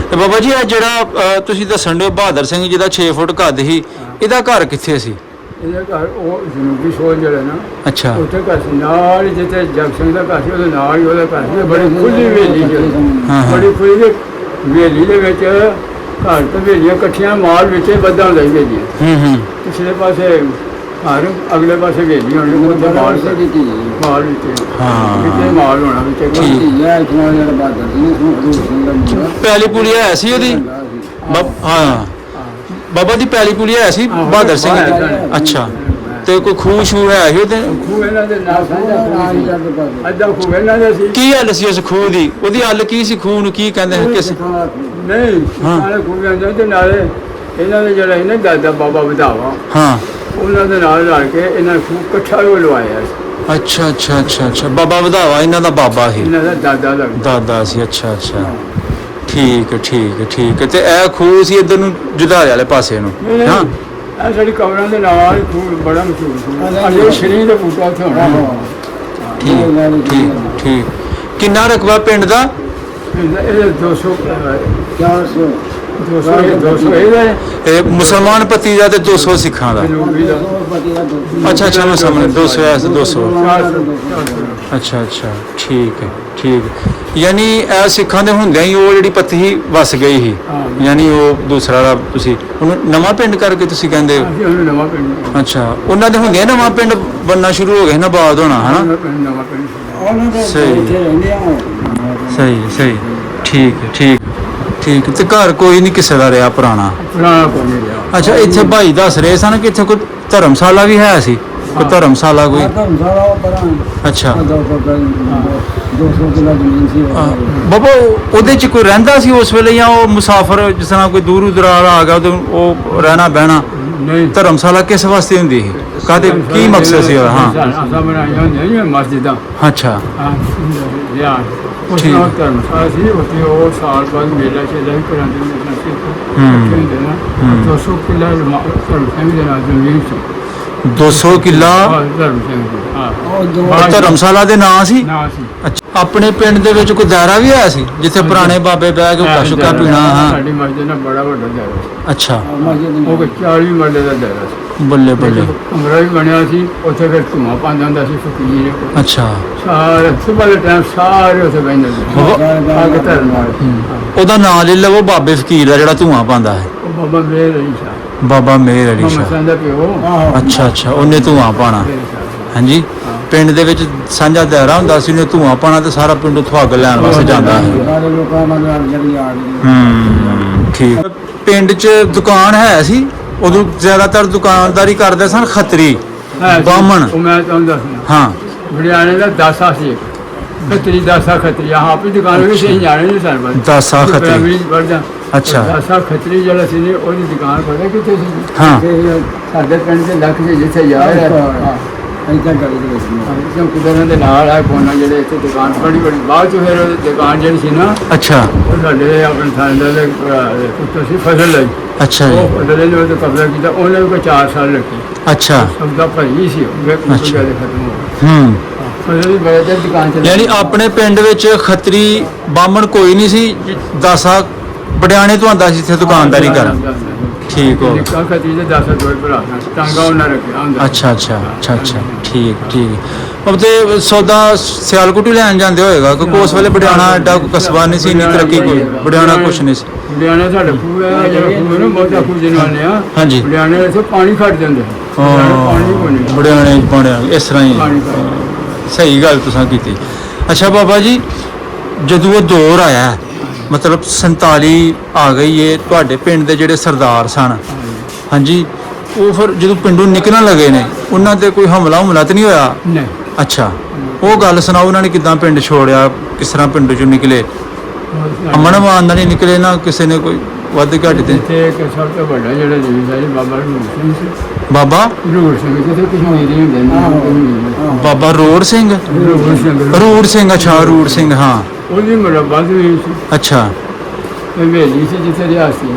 ਤੇ ਬਾਬਾ ਜੀ ਇਹ ਜਿਹੜਾ ਤੁਸੀਂ ਦੱਸਣ ਦੇ ਬਹਾਦਰ ਸਿੰਘ ਜੀ ਦਾ 6 ਫੁੱਟ ਕੱਦ ਸੀ ਇਹਦਾ ਘਰ ਕਿੱਥੇ ਸੀ ਇਹਦੇ ਘਰ ਉਹ ਜਨੂਬੀ ਸੋਲ ਜਿਹੜਾ ਨਾ ਅੱਛਾ ਉੱਥੇ ਘਰ ਸੀ ਨਾਲ ਹੀ ਜਿੱਥੇ ਜਗ ਸਿੰਘ ਦਾ ਘਰ ਸੀ ਉਹਦੇ ਨਾਲ ਹੀ ਉਹਦਾ ਘਰ ਸੀ ਬੜੀ ਖੁੱਲੀ ਹਵੇਲੀ ਜਿਹੜੀ ਹਾਂ ਹਾਂ ਬੜੀ ਖੁੱਲੀ ਹਵੇਲੀ ਦੇ ਵਿੱਚ ਘਰ ਤੇ ਹਵੇਲੀਆਂ ਇਕੱਠੀਆਂ ਮਾਲ ਵਿੱਚ ਬੱਦਾਂ ਹੁੰਦਾ ਸੀ ਹਵੇਲੀਆਂ ਹੂੰ ਪਿਛਲੇ ਪਾਸੇ ਘਰ ਅਗਲੇ ਪਾਸੇ ਹਵੇਲੀ ਹੋਣੀ ਉਹਦੇ ਮਾਲ ਬਹਾਦਰ ਸਿੰਘ ਦੀ ਧੀ ਮਾਲ ਵਿੱਚ ਹਾਂ। ਕਿਤੇ ਮਾਲ ਹੋਣਾ ਵਿੱਚ ਠੀਕ। ਧੀ ਹੈ ਇਥੋਂ ਜਿਹੜਾ ਬਹਾਦਰ ਸਿੰਘ ਹਜ਼ੂਰ ਸਿੰਘ ਦਾ ਮੁੰਡਾ ਪੈਲੀ ਪੂਲੀ ਹੈ ਸੀ ਉਹਦੀ ਹਾਂ ਬਾਬਾ ਦੀ ਪੈਲੀ ਪੂਲੀ ਹੈ ਸੀ ਆਹੋ, ਬਹਾਦਰ ਸਿੰਘ ਦੀ ਹੈ। ਅੱਛਾ ਤੇ ਕੋਈ ਖੂਹ ਸ਼ੂ ਹੈ ਸੀ ਉਹਦੇ ਖੂਹ ਇਹਨਾਂ ਦੇ ਨਾਲ ਸਾਂਝਾ ਰਾਜ ਖੂਹ ਜੱਟ ਸੀ ਪਾਸੇ ਅੱਧਾ ਖੂਹ ਇਹਨਾਂ ਦਾ ਸੀ ਕੀ ਹੱਲ ਸੀ ਉਸ ਖੂਹ ਦੀ ਉਹਦੀ ਹੱਲ ਕੀ ਸੀ ਖੂਹ ਨੂੰ ਕੀ ਕਹਿੰਦੇ ਨੇ ਕਿਸ ਨਹੀਂ ਹਾਂ। ਨਾਲੇ ਖੂਹ ਜਾਂਦੇ ਤੇ ਨਾਲੇ ਇਹਨਾਂ ਦੇ ਜਿਹੜਾ ਇਹਨਾਂ ਦਾਦਾ ਬਾਬਾ ਵਧਾਵਾ ਹਾਂ ਉਹਨਾਂ ਦੇ ਨਾਲ ਰਲ ਕੇ ਇਹਨਾਂ ਨੇ ਖੂਹ ਇਕੱਠਾ ਹੀ ਲਵਾਇਆ ਸੀ ਅੱਛਾ ਅੱਛਾ ਅੱਛਾ ਅੱਛਾ ਬਾਬਾ ਵਧਾਵਾ ਇਹਨਾਂ ਦਾ ਬਾਬਾ ਸੀ ਇਹਨਾਂ ਦਾ ਦਾਦਾ ਲੱਗਦਾ ਦਾਦਾ ਸੀ ਅੱਛਾ ਅੱਛਾ ਠੀਕ ਹੈ, ਠੀਕ ਹੈ, ਠੀਕ ਹੈ ਤੇ ਇਹ ਖੂਹ ਸੀ ਇਧਰ ਨੂੰ ਜੁਧਾਰੇ ਵਾਲੇ ਪਾਸੇ ਨੂੰ ਹਾਂ ਇਹ ਸਾਡੀ ਕਬਰਾਂ ਦੇ ਨਾਲ ਹੀ ਖੂਹ ਬੜਾ ਮਸ਼ਹੂਰ ਖੂਹ ਅਜੇ ਸ਼ਰੀ ਦੇ ਬੂਟਾ ਉੱਥੇ ਹੋਣਾ ਠੀਕ ਠੀਕ ਠੀਕ ਕਿੰਨਾ ਰਕਬਾ ਪਿੰਡ ਦਾ ਇਹ 200 400 200 ਇਹਦਾ ਹੈ, ਇਹ ਮੁਸਲਮਾਨ ਪਤੀ ਦਾ ਤੇ 200 ਸਿੱਖਾਂ ਦਾ ਜਨੂਬੀ ਦਾ ਅੱਛਾ ਅੱਛਾ ਮੈਂ ਸਮਝ 200 ਐ 200 400 ਅੱਛਾ ਅੱਛਾ ਠੀਕ ਹੈ ਠੀਕ ਹੈ। ਯਾਨੀ ਇਹ ਸਿੱਖਾਂ ਦੇ ਹੁੰਦਿਆਂ ਹੀ ਉਹ ਜਿਹੜੀ ਪੱਤੀ ਵਸ ਗਈ ਸੀ ਹਾਂ। ਯਾਨੀ ਉਹ ਦੂਸਰਾ ਦਾ ਤੁਸੀਂ ਉਹਨੂੰ ਨਵਾਂ ਪਿੰਡ ਕਰਕੇ ਤੁਸੀਂ ਕਹਿੰਦੇ ਹੋ ਅਸੀਂ ਉਹਨੂੰ ਨਵਾਂ ਪਿੰਡ ਅੱਛਾ ਉਹਨਾਂ ਦੇ ਹੁੰਦਿਆਂ ਨਵਾਂ ਪਿੰਡ ਬਣਨਾ ਸ਼ੁਰੂ ਹੋ ਗਿਆ ਨਾ ਬਾਦ ਹੋਣਾ ਹਨਾ ਨਵਾਂ ਪਿੰਡ ਉਹਨਾਂ ਦੇ ਸਹੀ। ਇੱਥੇ ਰਹਿੰਦੇ ਆ ਸਹੀ ਸਹੀ ਠੀਕ ਹੈ, ਠੀਕ ਠੀਕ ਤੇ ਘਰ ਕੋਈ ਨਹੀਂ ਕਿਸੇ ਦਾ ਰਿਹਾ ਪੁਰਾਣਾ ਪੁਰਾਣਾ ਕੋਈ ਨਹੀਂ ਰਿਹਾ ਅੱਛਾ ਇੱਥੇ ਭਾਈ ਦੱਸ ਰਹੇ ਸਨ ਕਿ ਇੱਥੇ ਕੋਈ ਧਰਮਸ਼ਾਲਾ ਵੀ ਹੈ ਸੀ ਕੋਈ ਧਰਮਸ਼ਾਲਾ ਕੋਈ ਧਰਮਸ਼ਾਲਾ ਉਹ ਪਰਾਂ ਅੱਛਾ 200 ਕਿਲੋ ਜ਼ਮੀਨ ਸੀ ਬਾਬਾ ਉਹਦੇ ਚ ਕੋਈ ਰਹਿੰਦਾ ਸੀ ਉਸ ਵੇਲੇ ਜਾਂ ਉਹ ਮੁਸਾਫਰ ਜਿਸ ਤਰ੍ਹਾਂ ਕੋਈ ਦੂਰੋਂ ਦਰਾਰ ਆ ਗਿਆ ਉਹਦੇ ਉਹ ਰਹਿਣਾ ਬਹਿਣਾ ਨਹੀਂ ਧਰਮਸ਼ਾਲਾ ਕਿਸ ਵਾਸਤੇ ਹੁੰਦੀ ਸੀ ਕਾਹਦੇ ਕੀ ਮਕਸਦ ਸੀ ਉਹਦਾ ਹਾਂ ਆਸਾ ਬਣਾਈਆਂ ਹੁੰਦੀਆਂ ਜਿਵੇਂ ਮਸਜਿਦਾਂ ਅੱਛਾ ਯਾਰ ਉਸ ਠੀਕ। ਨਾਲ ਧਰਮਸ਼ਾਲਾ ਸੀ ਉੱਥੇ ਉਹ ਸਾਲ ਬਾਅਦ ਮੇਲਾ ਚੱਲਿਆ ਕਰਾਂਦੇ ਹੁੰਦੇ ਸੀ ਇਕੱਠੇ ਹੁੰਦੇ ਨਾ 200 ਕਿੱਲਾ ਧਰਮ ਸਿੰਘ ਦੇ ਨਾਲ ਜ਼ਮੀਨ ਸੀ 200 ਕਿੱਲਾ ਧਰਮ ਸਿੰਘ ਦੀ ਹਾਂ ਉਹ ਦੋ ਧਰਮਸ਼ਾਲਾ ਦੇ ਨਾਂ ਸੀ। ਨਾ ਸੀ ਅੱਛਾ, ਆਪਣੇ ਪਿੰਡ ਦੇ ਵਿੱਚ ਕੋਈ ਦਾਇਰਾ ਵੀ ਆਇਆ ਸੀ ਜਿੱਥੇ ਪੁਰਾਣੇ ਬਾਬੇ ਬਹਿ ਕੇ ਹੁੱਕਾ ਸ਼ੁੱਕਾ ਪੀਣਾ? ਹਾਂ, ਸਾਡੀ ਮਸਜਿਦ ਨਾਲ ਬੜਾ ਵੱਡਾ ਦਾਇਰਾ ਸੀ। ਅੱਛਾ, ਮਸਜਿਦ ਉਹ 40 ਮਰਲੇ ਦਾ ਦਾਇਰਾ ਸੀ। ਬੱਲੇ ਬੱਲੇ। ਕਮਰਾ ਵੀ ਬਣਿਆ ਸੀ, ਉੱਥੇ ਫਿਰ ਧੂੰਆਂ ਪਾਉਂਦਾ ਹੁੰਦਾ ਸੀ ਫਕੀਰ। ਅੱਛਾ, ਸਾਰੇ ਸੁਬਹ ਦੇ ਟਾਈਮ ਸਾਰੇ ਉੱਥੇ ਬਹਿੰਦੇ ਸੀ ਅੱਗ ਧਰਨ ਵਾਲੇ। ਉਹਦਾ ਨਾਂ ਲੈ ਲਵੋ, ਬਾਬੇ ਫਕੀਰ ਦਾ ਜਿਹੜਾ ਧੂਆਂ ਪਾਉਂਦਾ ਹੈ, ਉਹ ਬਾਬਾ ਮੇਰ ਅਲੀ ਸ਼ਾਹ, ਬਾਬਾ ਮੇਹਰ ਅਲੀ ਮੁਹੰਮਦ ਸ਼ਾਹ। ਸਿੰਘ ਦਾ ਪਿਓ। ਅੱਛਾ ਅੱਛਾ, ਉਹਨੇ ਧੂਆਂ ਪਾਣਾ। ਮੇਰ ਸ਼ਾਹ। ਹਾਂਜੀ, ਪਿੰਡ ਦੇ ਵਿੱਚ ਸਾਂਝਾ ਦਾਇਰਾ ਹੁੰਦਾ ਸੀ, ਉਹਨੇ ਧੂਆਂ ਪਾਣਾ ਤੇ ਸਾਰਾ ਪਿੰਡ ਉੱਥੋਂ ਅੱਗ ਲੈਣ ਵਾਸਤੇ ਜਾਂਦਾ ਹੈ। ਸਾਰੇ ਲੋਕਾਂ ਮਤਲਬ ਜਿਹੜੀ ਆ ਗਈ ਠੀਕ। ਪਿੰਡ 'ਚ ਦੁਕਾਨ ਹੈ ਸੀ ਉਦੋਂ, ਜ਼ਿਆਦਾਤਰ ਦੁਕਾਨਦਾਰੀ ਕਰਦੇ ਸਨ ਖੱਤਰੀ ਹੈ ਸੀ, ਬਾਹਮਣ। ਉਹ ਮੈਂ ਤੁਹਾਨੂੰ ਦੱਸਣਾ ਹਾਂ, ਹਰਿਆਣੇ ਦਾ ਦਾਸਾ ਸੀ ਇੱਕ। ਖੱਤਰੀ ਦਾਸਾ ਖੱਤਰੀ ਹਾਂ ਆਪਣੀ ਦੁਕਾਨ ਵਿੱਚ ਅਸੀਂ ਜਾਣੇ ਨਹੀਂ ਸਨ ਬਸ ਦਾਸਾ ਖੱਤਰੀ। ਪ੍ਰਾਇਮਰੀ ਵਰਜਾ। ਅੱਛਾ। ਦਾਸਾ ਖੱਤਰੀ ਜਿਹੜਾ ਸੀ ਨੇ ਉਹਦੀ ਦੁਕਾਨ ਪਤਾ ਕਿੱਥੇ ਸੀ? ਹਾਂ। ਤੇ ਸਾਡੇ ਪਿੰਡ ਦੇ ਲੱਖ ਸੀ ਜਿੱਥੇ ਯਾਰ ਹੈ। ਹਾਂ ਇੱਦਾਂ ਗਲੀ ਦੇ ਵਿੱਚ ਕਿਉਂ ਕੁਦਰਾਂ ਦੇ ਨਾਲ ਆ ਕੋਨਾ ਜਿਹੜੇ ਇੱਥੇ ਦੁਕਾਨ ਬੜੀ ਬੜੀ ਬਾਅਦ ਚ ਫਿਰ ਉਹ ਦੁਕਾਨ ਜਿਹੜੀ ਸੀ ਨਾ ਅੱਛਾ ਉਹ ਸਾਡੇ ਆਪਣੇ ਥਾਣੇ ਦੇ ਪੁੱਤਰ ਸੀ ਫਜ਼ਲ ਲਈ। ਅੱਛਾ ਜੀ, ਉਹ ਫਜ਼ਲ ਨੇ ਉਹਦੇ ਕਬਜ਼ਾ ਕੀਤਾ, ਉਹਨੇ ਵੀ ਕੋਈ 4 ਸਾਲ ਰੱਖੀ। ਅੱਛਾ। ਸਭ ਦਾ ਭਰੀ ਸੀ ਉਹ ਵੇਖ ਅੱਛਾ। ਗੱਲ ਖਤਮ ਹੋ ਹੂੰ, ਗਈ। ਫਜ਼ਲ ਦੀ ਬੜੇ ਤੇ ਦੁਕਾਨ ਚ ਯਾਨੀ ਆਪਣੇ ਪਿੰਡ ਵਿੱਚ ਖੱਤਰੀ ਬਾਹਮਣ ਕੋਈ ਨਹੀਂ ਸੀ, ਦਾਸਾ ਬੜਿਆਣੇ ਤੋਂ ਆਂਦਾ ਸੀ ਇੱਥੇ ਦੁਕਾਨਦਾਰੀ ਕਰਨ। ਠੀਕ ਹੋ ਗਿਆ। ਨਿੱਕਾ ਖੱਤਰੀ ਦੇ 10 ਦੋ ਭਰਾ ਸਨ, ਟਾਂਗਾ ਉਹਨਾਂ ਰੱਖਿਆ ਹੁੰਦਾ। ਅੱਛਾ ਅੱਛਾ ਅੱਛਾ ਅੱਛਾ, ਠੀਕ ਠੀਕ। ਉਹ ਤੇ ਸੌਦਾ ਸਿਆਲਕੋਟ ਹੀ ਲੈਣ ਜਾਂਦੇ ਹੋਏਗਾ, ਕਿਉਂਕਿ ਉਸ ਵੇਲੇ ਬੜਿਆਣਾ ਐਡਾ ਕੋਈ ਕਸਬਾ ਨਹੀਂ ਸੀ, ਇੰਨੀ ਤਰੱਕੀ ਕੋਈ ਬੜਿਆਣਾ ਕੁਛ ਨਹੀਂ ਸੀ। ਬੜਿਆਣਾ ਸਾਡਾ ਖੂਹ ਹੈ, ਜਿਹੜਾ ਖੂਹ ਹੈ ਨਾ ਬਹੁਤਾ ਖੂਹ ਜਨਵਾਨੇ ਆ। ਹਾਂਜੀ। ਬੜਿਆਣੇ ਇੱਥੇ ਪਾਣੀ ਖੜ ਜਾਂਦੇ ਪਾਣੀ ਕੋਣੀ ਬੜਿਆਣੇ ਬਣਿਆ ਇਸ ਤਰ੍ਹਾਂ ਹੀ। ਪਾਣੀ ਖੜ ਸਹੀ ਗੱਲ ਤੁਸੀਂ ਕੀਤੀ। ਅੱਛਾ ਬਾਬਾ ਜੀ, ਜਦੋਂ ਉਹ ਦੌਰ ਆਇਆ, ਮਤਲਬ 47 ਆ ਗਈ ਏ, ਤੁਹਾਡੇ ਪਿੰਡ ਦੇ ਜਿਹੜੇ ਸਰਦਾਰ ਸਨ, ਹਾਂਜੀ, ਉਹ ਫਿਰ ਜਦੋਂ ਪਿੰਡੋਂ ਨਿਕਲਣ ਲੱਗੇ ਨੇ, ਉਹਨਾਂ ਤੇ ਕੋਈ ਹਮਲਾ ਤਾਂ ਨਹੀਂ ਹੋਇਆ? ਨਹੀਂ। ਅੱਛਾ, ਉਹ ਗੱਲ ਸੁਣਾਓ, ਉਹਨਾਂ ਨੇ ਕਿਦਾਂ ਪਿੰਡ ਛੋੜਿਆ, ਕਿਸ ਤਰ੍ਹਾਂ ਪਿੰਡ ਚੋਂ ਨਿਕਲੇ? ਅਮਨ ਮਾਨ ਨਾਲ ਨਹੀਂ ਨਿਕਲੇ ਨਾ, ਕਿਸੇ ਨੇ ਕੋਈ ਵੱਧ ਘੱਟ ਤੇ? ਇੱਥੇ ਇੱਕ ਸਭ ਤੋਂ ਵੱਡਾ ਜਿਹੜਾ ਜ਼ਿਮੀਂਦਾਰ ਸੀ ਬਾਬਾ ਰੂੜ ਸਿੰਘ ਸੀ। ਬਾਬਾ ਰੂੜ ਸਿੰਘ ਜਿੱਥੇ ਕਸ਼ਮੀਰੀ ਹੁੰਦੇ ਨੇ ਬਾਬਾ ਰੋੜ ਸਿੰਘ, ਰੂੜ ਸਿੰਘ ਰੂੜ ਸਿੰਘ। ਅੱਛਾ, ਰੂੜ ਸਿੰਘ, ਹਾਂ। ਉਹਦੀ ਮੁਰੱਬਤ ਵੀ ਸੀ, ਅੱਛਾ। ਤੇ ਹਵੇਲੀ ਸੀ ਜਿੱਥੇ ਰਿਹਾ ਸੀ।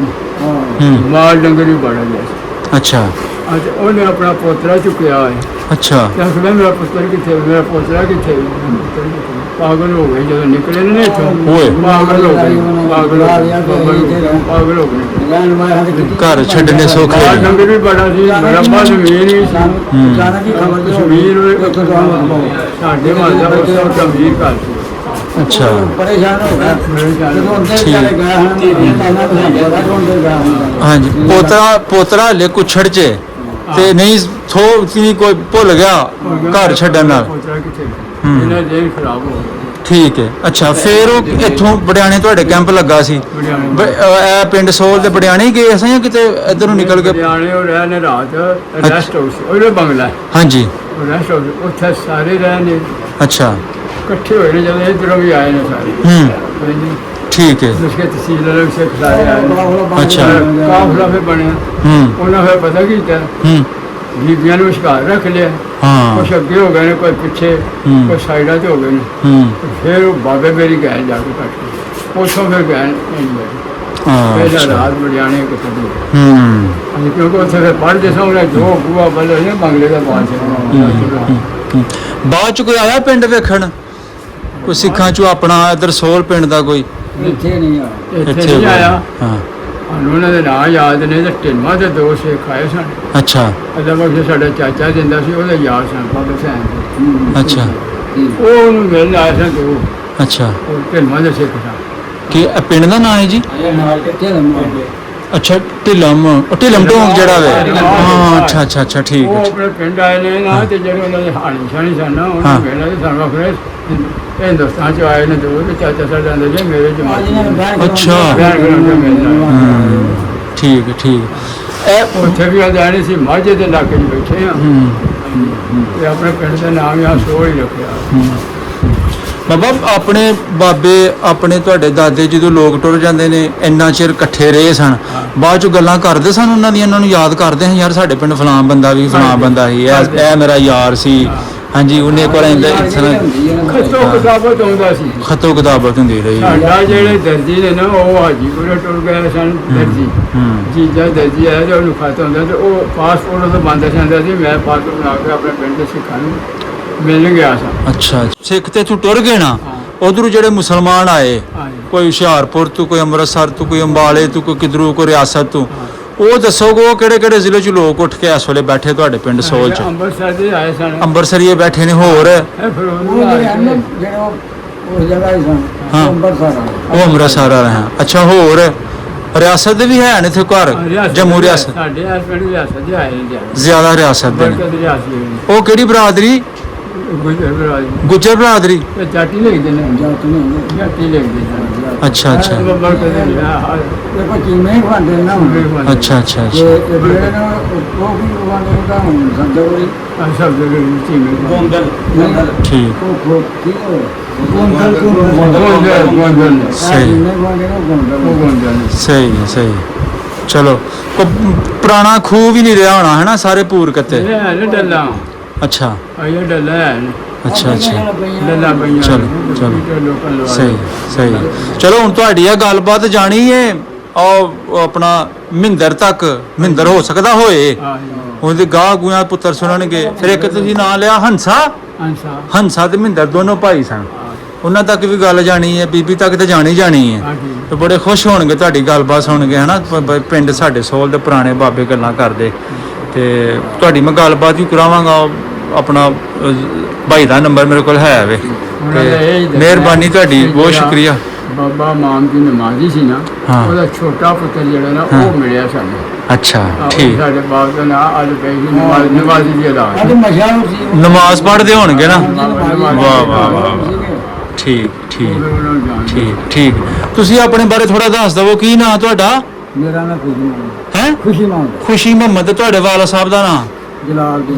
ਹੂੰ, ਮਾਲ ਡੰਗਰ ਵੀ ਬੜਾ ਗਿਆ ਸੀ। ਅੱਛਾ ਅੱਜ ਉਹਨੇ ਆਪਣਾ ਪੋਤਰਾ ਚੁੱਕਿਆ ਹੈ। ਅੱਛਾ। ਤੇ ਅਸਲ ਮੇਰਾ ਪੁੱਤਰ ਕਿੱਥੇ, ਮੇਰਾ ਪੋਤਰਾ ਕਿੱਥੇ? ਪਾਗਲ ਹੋ ਗਏ ਜਦੋਂ ਨਿਕਲੇ ਨੇ ਇੱਥੋਂ। ਓਏ। ਪਾਗਲ ਹੋ ਗਏ, ਪਾਗਲ ਹੋ ਗਏ, ਪਾਗਲ ਹੋ ਗਏ। ਰਹਿਣ ਵਾਲਾ ਹੱਥ ਕਿੱਥੇ ਘਰ ਛੱਡਣੇ ਸੌਖੇ ਮਾਲ ਨਹੀਂ। ਡੰਗਰ ਵੀ ਬੜਾ ਸੀ, ਮੁਰੱਬਾ ਜ਼ਮੀਨ ਵੀ ਸੀ। ਜਾਣਾ ਕੀ ਖਬਰ ਕਸ਼ਮੀਰ ਉੱਥੋਂ ਤੋਂ ਸਾਡੇ ਮਾਜਾ ਉਸ ਗੰਭੀਰ ਘਰ ਸੀ। ਅੱਛਾ, ਪਰੇਸ਼ਾਨ ਹੋ ਗਿਆ ਜਦੋਂ ਅੰਦਰ ਚਲੇ ਗਿਆ ਹਾਂ ਇਹਨਾਂ ਨੂੰ ਪਤਾ ਤੋਂ ਅੰਦਰ ਗਿਆ ਹਾਂ। ਹਾਂਜੀ। ਪੋਤਰਾ ਹਲੇ ਕੁਛੜ 'ਚ ਹੈ, ਤੇ ਨਹੀਂ ਥੋੜੀ ਕੋਈ ਭੁੱਲ ਗਿਆ ਘਰ ਛੱਡਣ ਨਾਲ। ਪੋਤਰਾ ਕਿੱਥੇ? ਹੂੰ। ਇਹਨਾਂ ਦੇ ਖਰਾਬ ਹੋ ਗਿਆ। ਠੀਕ ਹੈ। ਅੱਛਾ, ਫਿਰ ਉਹ ਇੱਥੋਂ ਬੜਿਆਣੇ ਤੁਹਾਡੇ ਕੈਂਪ ਲੱਗਾ ਸੀ? ਇਹ ਪਿੰਡ ਸੋਲ ਦੇ ਬੜਿਆਣੇ ਹੀ ਗਏ ਸੀ ਜਾਂ ਕਿਤੇ ਇੱਧਰ ਨੂੰ ਨਿਕਲ ਕੇ? ਬੜਿਆਣੇ ਉਹ ਰਹੇ ਨੇ ਰਾਤ ਰੈਸਟ ਹਾਊਸ, ਉਹਦਾ ਬੰਗਲਾ ਹੈ। ਹਾਂਜੀ। ਉਹ ਰੈਸਟ ਹਾਊਸ ਉੱਥੇ ਸਾਰੇ ਰਹੇ ਨੇ, ਅੱਛਾ, ਇਕੱਠੇ ਹੋਏ ਨੇ, ਜਦੋਂ ਇੱਧਰੋਂ ਵੀ ਆਏ ਨੇ ਸਾਰੇ। ਹੂੰ, ਠੀਕ ਹੈ। ਉਸਕੇ ਤਹਿਸੀਲ ਵਾਲੇ ਸਿੱਖ ਸਾਰੇ ਆਏ ਨੇ। ਅੱਛਾ। ਕਾਫਲਾ ਫਿਰ ਬਣਿਆ। ਹੂੰ ਉਹਨਾਂ ਫਿਰ ਪਤਾ ਕੀ ਕੀਤਾ, ਹੂੰ, ਬੀਬੀਆਂ ਨੂੰ ਵਿਚਕਾਰ ਰੱਖ ਲਿਆ। ਹਾਂ। ਕੁਛ ਅੱਗੇ ਹੋ ਗਏ ਨੇ, ਕੋਈ ਪਿੱਛੇ, ਹੂੰ। ਕੋਈ ਸਾਈਡਾਂ 'ਤੇ ਹੋ ਗਏ ਨੇ। ਹੂੰ, ਫਿਰ ਉਹ ਬਾਬੇ ਮੇਰੀ ਗਏ ਜਾ ਕੇ ਕੱਟ ਕੇ ਉੱਥੋਂ ਫਿਰ ਗਏ ਪਹਿਲਾਂ ਅੱਛਾ। ਰਾਤ ਬੜਿਆਣੇ ਕਿੱਥੇ ਦੂਰ ਹੂੰ, ਅਸੀਂ ਕਿਉਂਕਿ ਉੱਥੇ ਫਿਰ ਪੜ੍ਹਦੇ ਸਾਂ ਉਹਨੇ ਜੋ ਬੂਆ ਬੱਲੇ ਨੇ ਬੰਗਲੇ ਦਾ ਬਾਦਸ਼ਾਹ। ਹੂੰ। ਬਾਅਦ ਚ ਕੋਈ ਆਇਆ ਪਿੰਡ ਵੇਖਣ? ਕੋਈ ਸਿੱਖਾਂ ਚੋਂ ਆਪਣਾ ਇੱਧਰ ਸੋਲ ਪਿੰਡ ਦਾ ਕੋਈ? ਇੱਥੇ ਨਹੀਂ ਆ ਇੱਥੇ ਨਹੀਂ ਆਇਆ। ਹਾਂ। ਸਾਨੂੰ ਉਹਨਾਂ ਦੇ ਨਾਂ ਯਾਦ ਨੇ, ਤੇ ਢਿਲਮਾ ਦੇ 2 ਸਿੱਖ ਆਏ ਸਨ। ਅੱਛਾ ਅਦਰ ਵਕਤ ਸਾਡਾ ਚਾਚਾ ਜਿੰਦਾ ਸੀ, ਉਹਦੇ ਯਾਰ ਸਨ ਬਾਬਾ ਸੈਨ। ਅੱਛਾ ਉਹ ਉਹਨੂੰ ਮਿਲਣ ਆਏ ਸਨ ਤੇ ਉਹ ਅੱਛਾ। ਢਿਲਮਾ ਦੇ ਸਿੱਖ ਸਨ। ਕੀ ਇਹ ਪਿੰਡ ਦਾ ਨਾਂ ਹੈ ਜੀ? ਨਾਲ ਕਿੱਥੇ ਲੰਮਾ ਅੱਛਾ, ਢਿਲਮ। ਉਹ ਢਿਲਮ ਢੋਂਗ ਜਿਹੜਾ ਵੇ। ਹਾਂ, ਅੱਛਾ ਅੱਛਾ ਅੱਛਾ, ਠੀਕ ਉਹ ਹੈ। ਆਪਣੇ ਪਿੰਡ ਆਏ ਨੇ ਨਾ, ਤੇ ਜਿਹੜੇ ਉਹਨਾਂ ਦੇ ਹਾਣੀ ਛਾਣੀ ਸਨ ਨਾ, ਹਾਂ। ਉਹਨਾਂ ਮਿਲਣਾ ਤੇ ਸਾਨੂੰ ਆਖਰੇ ਹਿੰਦੁਸਤਾਨ ਚ ਆਏ ਨੇ ਤੇ ਉਹ ਚਾਚਾ ਸਾਡਾ ਆਂਦੇ ਜੇ ਮੇਰੇ ਜਮਾਤ ਅੱਛਾ। ਬਿਆਨ ਕਰਨ ਤੋਂ ਮਿਲਣਾ। ਹੂੰ, ਠੀਕ ਹੈ, ਠੀਕ। ਇਹ ਉੱਥੇ ਵੀ ਆਦਾਣੇ ਸੀ, ਮਾਝੇ ਦੇ ਇਲਾਕੇ 'ਚ ਬੈਠੇ ਆ। ਹੂੰ, ਤੇ ਆਪਣੇ ਪਿੰਡ ਦਾ ਨਾਮ ਆ ਸੋਹ ਹੀ ਰੱਖਿਆ। ਬਾਬਾ ਆਪਣੇ ਬਾਬੇ, ਆਪਣੇ ਤੁਹਾਡੇ ਦਾਦੇ ਜਦੋਂ ਲੋਕ ਟੁਰ ਜਾਂਦੇ ਨੇ, ਇੰਨਾ ਚਿਰ ਇਕੱਠੇ ਰਹੇ ਸਨ, ਬਾਅਦ ਚ ਗੱਲਾਂ ਕਰਦੇ ਸਨ ਉਹਨਾਂ ਦੀਆਂ, ਇਹਨਾਂ ਨੂੰ ਯਾਦ ਕਰਦੇ ਹਾਂ, ਯਾਰ ਸਾਡੇ ਪਿੰਡ ਫਲਾਂ ਬੰਦਾ ਵੀ, ਫਲਾਂ ਬੰਦਾ ਸੀ, ਇਹ ਮੇਰਾ ਯਾਰ ਸੀ, ਹਾਂਜੀ ਉਹਨੇ ਕੋਲ ਇੰਦਾ ਖਤੋ ਕਿਤਾਬਤ ਆਉਂਦਾ ਸੀ ਖਤੋ ਕਿਤਾਬਤ ਹੁੰਦੀ ਰਹੀ ਸਾਡਾ ਜਿਹੜੇ ਦਰਜੀ ਨੇ ਨਾ ਉਹ ਹਾਜੀਪੁਰ ਟੁਰ ਗਏ ਸਨ ਦਰਜੀ ਜੀਜਾ ਦਰਜੀ ਆਇਆ ਤੇ ਉਹਨੂੰ ਖਤ ਹੁੰਦਾ ਤੇ ਉਹ ਪਾਸਪੋਰਟ ਉਹਦਾ ਬੰਦ ਜਾਂਦਾ ਸੀ ਮੈਂ ਪਾਸਪੋਰਟ ਬਣਾ ਕੇ ਆਪਣੇ ਪਿੰਡ ਦੇ ਸਿੱਖਾਂ ਨੂੰ ਮਿਲ ਗਿਆ ਸਾਂ ਅੱਛਾ ਸਿੱਖ ਤੇ ਤੂੰ ਟੁਰ ਗਏ ਨਾ ਉਧਰੋਂ ਜਿਹੜੇ ਮੁਸਲਮਾਨ ਆਏ ਕੋਈ ਹੁਸ਼ਿਆਰਪੁਰ ਤੋਂ ਕੋਈ ਅੰਮ੍ਰਿਤਸਰ ਤੋਂ ਕੋਈ ਅੰਬਾਲੇ ਤੋਂ ਕੋਈ ਕਿਧਰੋਂ ਕੋਈ ਰਿਆਸਤ ਤੋਂ ਉਹ ਦੱਸੋਗੇ ਉਹ ਕਿਹੜੇ ਕਿਹੜੇ ਜ਼ਿਲ੍ਹੇ 'ਚ ਲੋਕ ਉੱਠ ਕੇ ਇਸ ਵੇਲੇ ਬੈਠੇ ਤੁਹਾਡੇ ਪਿੰਡ ਸੋਲ 'ਚ ਅੰਮ੍ਰਿਤਸਰ ਦੇ ਆਏ ਸਨ ਅੰਮ੍ਰਿਤਸਰੀਏ ਬੈਠੇ ਨੇ ਹੋਰ ਉਹ ਜਿਹੜੇ ਹਨ ਨਾ, ਜਿਹੜੇ ਉਹ ਜਗ੍ਹਾ ਹੀ ਸਨ ਹਾਂ। ਅੰਬਰਸਰ ਉਹ ਅੰਮ੍ਰਿਤਸਰ ਆ ਰਹੇ ਅੱਛਾ ਹੋਰ ਰਿਆਸਤ ਦੇ ਵੀ ਹੈ ਨੇ ਇੱਥੇ ਘਰ ਜੰਮੂ ਰਿਆਸਤ ਸਾਡੇ ਇਸ ਪਿੰਡ ਰਿਆਸਤ ਦੇ ਆਏ ਨੇ ਜ਼ਿਆਦਾ ਰਿਆਸਤ ਦੇ ਨੇ ਬਰਕਤ ਰਿਆਸਤ ਉਹ ਕਿਹੜੀ ਬਰਾਦਰੀ ਗੁਜਰ ਗੁੱਜਰ ਬਰਾਦਰੀ ਤੇ ਜਾਟੀ ਲਿਖਦੇ ਨੇ ਜਾਤ ਨਹੀਂ ਜਾਟੀ ਲਿਖਦੇ ਨੇ ਅੱਛਾ ਅੱਛਾ ਬਰਕਤ ਰਿਆਸਤ ਇਹ ਕੋਈ ਚੀਮੇ ਖਾਂਦੇ ਨਾ ਹੁਣ ਅੱਛਾ ਅੱਛਾ ਤੇ ਅੱਛਾ ਇਹ ਜਿਹੜੇ ਨਾ ਉਹ ਵੀ ਵਾਂਦੇ ਉਹਦਾ ਹੁਣ ਸੰਦੋਰੀ ਸਭ ਦੇ ਵਿੱਚ ਹੀ ਠੀਕ ਉਹ ਕੀ ਹੋ ਗੋਂਦਲ ਗੋਂਦਲ ਸਹੀ ਚੀਮੇ ਵਾਂਦੇ ਨਾ ਗੋਂਦਲ ਸਹੀ ਹੈ ਸਹੀ ਚਲੋ ਪੁਰਾਣਾ ਖੂਹ ਵੀ ਨਹੀਂ ਰਿਹਾ ਹੋਣਾ ਹੈ ਨਾ ਸਾਰੇ ਪੂਰ ਕੱਤੇ ਇਹ ਹੈ ਨਾ ਡੱਲਾ ਅੱਛਾ ਇਹ ਡੱਲਾ ਹੈ ਨਾ ਅੱਛਾ ਅੱਛਾ ਡੱਲਾ ਪਈਆਂ ਚਲੋ, ਚਲੋ। ਲੋਕਾਂ ਲਵਾ ਸਹੀ ਸਹੀ ਚਲੋ ਹੁਣ ਤੁਹਾਡੀ ਇਹ ਗੱਲਬਾਤ ਜਾਣੀ ਹੈ ਉਹ ਆਪਣਾ ਮਹਿੰਦਰ ਤੱਕ ਮਹਿੰਦਰ ਹੋ ਸਕਦਾ ਹੋਏ ਉਹਦੇ ਗਾਹ ਗੁਆਂ ਪੁੱਤਰ ਸੁਣਨਗੇ ਫਿਰ ਇੱਕ ਤੁਸੀਂ ਨਾਂ ਲਿਆ ਹੰਸਾ ਅੰਸਾ ਹੰਸਾ ਤੇ ਮਹਿੰਦਰ ਦੋਨੋਂ ਭਾਈ ਸਨ ਉਹਨਾਂ ਤੱਕ ਵੀ ਗੱਲ ਜਾਣੀ ਹੈ ਬੀਬੀ ਤੱਕ ਤੇ ਜਾਣੀ ਜਾਣੀ ਹੈ ਤੇ ਬੜੇ ਖੁਸ਼ ਹੋਣਗੇ ਤੁਹਾਡੀ ਗੱਲਬਾਤ ਸੁਣ ਕੇ ਹਨਾ ਪਿੰਡ ਸਾਡੇ ਸੋਲ ਦੇ ਪੁਰਾਣੇ ਬਾਬੇ ਗੱਲਾਂ ਕਰਦੇ ਤੇ ਤੁਹਾਡੀ ਮੈਂ ਗੱਲਬਾਤ ਵੀ ਕਰਾਵਾਂਗਾ ਆਪਣਾ ਭਾਈ ਦਾ ਨੰਬਰ ਮੇਰੇ ਕੋਲ ਹੈ ਵੇ ਤੇ ਮਿਹਰਬਾਨੀ ਤੁਹਾਡੀ ਬਹੁਤ ਸ਼ੁਕਰੀਆ ਬਾਬਾ ਮਾਮ ਦੀ ਨਮਾਜ਼ੀ ਸੀ ਨਾ ਹਾਂ। ਉਹਦਾ ਛੋਟਾ ਪੁੱਤਰ ਜਿਹੜਾ ਨਾ ਹਾਂ। ਉਹ ਮਿਲਿਆ ਸਾਨੂੰ ਅੱਛਾ ਉਹ ਠੀਕ ਸਾਡੇ ਬਾਪ ਦਾ ਨਾਂ ਅੱਜ ਪਈ ਸੀ ਨਮਾਜ਼ੀ ਦੀ ਅਦਾ ਅੱਜ ਮਸ਼ਹੂਰ ਸੀ ਨਮਾਜ਼ ਪੜ੍ਹਦੇ ਹੋਣਗੇ ਨਾ ਵਾਹ, ਵਾਹ ਵਾਹ ਵਾਹ ਠੀਕ ਠੀਕ ਠੀਕ ਠੀਕ ਤੁਸੀਂ ਆਪਣੇ ਬਾਰੇ ਥੋੜਾ ਦੱਸ ਦਵੋ ਕੀ ਨਾਂ ਤੁਹਾਡਾ ਮੇਰਾ ਨਾਮ ਖੁਸ਼ੀ ਮਾਨ ਹੈ ਖੁਸ਼ੀ ਮਾਨ ਖੁਸ਼ੀ ਮੁਹੰਮਦ ਤੇ ਤੁਹਾਡੇ ਵਾਲਾ ਸਾਹਿਬ ਦਾ ਨਾਂ ਜਲਾਲ ਦੀ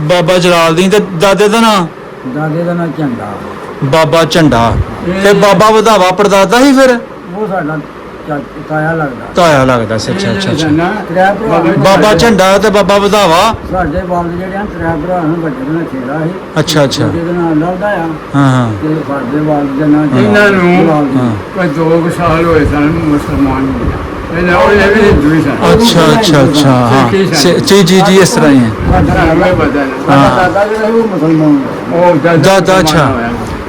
ਬਾਬਾ ਜਲਾਲਦੀਨ ਤੇ ਦਾਦੇ ਦਾ ਨਾਂ ਦਾਦੇ ਦਾ ਨਾਮ ਝੰਡਾ ਬਾਬਾ ਝੰਡਾ ਤੇ ਬਾਬਾ ਵਧਾਵਾ ਪੜਦਾਦਾ ਸੀ ਫਿਰ ਉਹ ਸਾਡਾ ਤਾਇਆ ਲੱਗਦਾ ਤਾਇਆ ਲੱਗਦਾ ਸੀ ਅੱਛਾ ਅੱਛਾ ਅੱਛਾ ਤ੍ਰੈ ਭਰਾ ਬਾਬਾ ਝੰਡਾ ਤੇ ਬਾਬਾ ਵਧਾਵਾ ਸਾਡੇ ਬਾਲ ਜਿਹੜੇ ਹਨ ਤ੍ਰੈ ਭਰਾ ਹਨ ਵੱਡੇ ਦਾ ਖੇੜਾ ਸੀ ਅੱਛਾ ਅੱਛਾ ਜਿਹਦੇ ਨਾਲ ਲੜਦਾ ਆ ਹਾਂ ਹਾਂ ਤੇ ਸਾਡੇ ਬਾਲ ਦੇ ਨਾਂ ਇਹਨਾਂ ਨੂੰ ਜਲਾਲ ਦੀ। ਹਾਂ। ਕੋਈ 2 ਸਾਲ ਹੋਏ ਸਨ ਮੁਸਲਮਾਨ ਹੋਇਆ ਇਹਨਾਂ ਉਹ ਇਹ ਵੀ ਹਿੰਦੂ ਹੀ ਸਨ ਅੱਛਾ ਅੱਛਾ ਅੱਛਾ ਹਾਂ ਜੀ ਜੀ ਜੀ ਇਸ ਤਰ੍ਹਾਂ ਹੀ ਹੈ ਸਾਡਾ ਹमें पता नहीं ਸਾਡਾ ਦਾਦਾ ਜਿਹੜਾ ਸੀ ਉਹ ਮੁਸਲਮਾਨ ਉਹ ਦਾਦਾ ਅੱਛਾ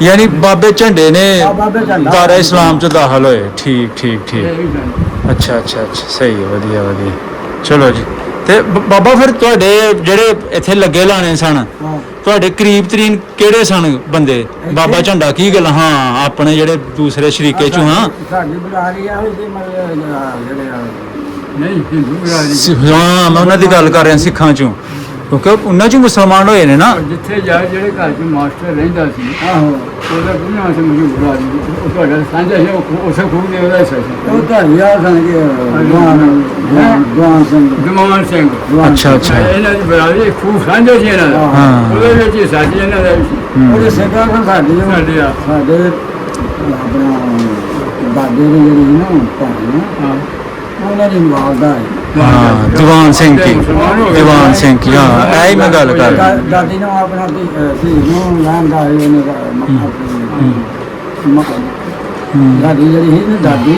ਯਾਨੀ ਬਾਬੇ ਝੰਡੇ ਨੇ ਬਾਬੇ ਝੰਡਾ ਦਾਰਾ ਇਸਲਾਮ ਚ ਦਾਖਲ ਹੋਏ ਠੀਕ ਠੀਕ ਠੀਕ ਇਹ ਵੀ ਸਨ ਅੱਛਾ ਅੱਛਾ ਅੱਛਾ ਸਹੀ ਹੈ ਵਧੀਆ ਵਧੀਆ ਚਲੋ ਜੀ ਤੇ ਬਾਬਾ ਫਿਰ ਤੁਹਾਡੇ ਜਿਹੜੇ ਇੱਥੇ ਲੱਗੇ ਲਾਣੇ ਸਨ ਹਾਂ ਤੁਹਾਡੇ ਕਰੀਬ ਤਰੀਨ ਕਿਹੜੇ ਸਨ ਬੰਦੇ ਬਾਬਾ ਝੰਡਾ ਕੀ ਗੱਲ ਹਾਂ ਆਪਣੇ ਜਿਹੜੇ ਦੂਸਰੇ ਸ਼ਰੀਕੇ ਚੋਂ ਹਾਂ ਸਾਡੀ ਬੁਲਾਰੀ ਆ ਹੋਈ ਸੀ ਮਤਲਬ ਜਿਹੜੇ ਨਹੀਂ ਹਿੰਦੂ ਬਰਾਦਰੀ ਹਾਂ ਮੈਂ ਉਹਨਾਂ ਦੀ ਗੱਲ ਕਰ ਰਿਹਾ ਸਿੱਖਾਂ ਚੋਂ ਕਿਉਂਕਿ ਉਹਨਾਂ ਚੋਂ ਮੁਸਲਮਾਨ ਹੋਏ ਨੇ ਨਾ ਜਿੱਥੇ ਜਾ ਜਿਹੜੇ ਘਰ 'ਚ ਮਾਸਟਰ ਰਹਿੰਦਾ ਸੀ ਆਹੋ ਉਹਦਾ ਗੁਨਾਹ ਸੀ ਮਸ਼ਹੂਰ ਆਦਮੀ ਉਹ ਤੁਹਾਡਾ ਸਾਂਝਾ ਸੀ ਉਹ ਉਸੇ ਖੂਹ ਦੇ ਉਹਦਾ ਹਿੱਸਾ ਸੀ ਉਹ ਤਾਂ ਯਾਰ ਸੰਗੇ ਦੁਆਨ ਸਿੰਘ ਦਮਾਨ ਸਿੰਘ ਅੱਛਾ ਅੱਛਾ ਇਹਨਾਂ ਦੀ ਬਰਾਦਰੀ ਖੂਹ ਸਾਂਝਾ ਸੀ ਇਹਨਾਂ ਦਾ ਹਾਂ। ਉਹਦੇ ਵਿੱਚ ਹੀ ਸਾਜੀ ਇਹਨਾਂ ਦਾ ਵੀ ਸੀ ਉਹਦੇ ਸਿੰਘਾਂ ਨਾਲ ਸਾਡੇ ਸਾਡੇ ਆ ਸਾਡੇ ਆਪਣਾ ਦਾਦੇ ਦੀ ਜਿਹੜੀ ਸੀ ਨਾ ਭਾਈ ਹਾਂ ਉਹਨਾਂ ਦੀ ਮਾਲਦਾ ਹੈ ਹਾਂ ਦੀਵਾਨ ਸਿੰਘ ਕੀ ਦੀਵਾਨ ਸਿੰਘ ਕੀ ਹਾਂ ਐ ਹੀ ਮੈਂ ਗੱਲ ਕਰ ਰਿਹਾ ਦਾਦੀ ਨੂੰ ਆਪਣਾ ਸੀ ਨੂੰ ਲਾਂਦਾ ਇਹਨੇ ਦਾਦੀ ਜਿਹੜੀ ਸੀ ਨਾ ਦਾਦੀ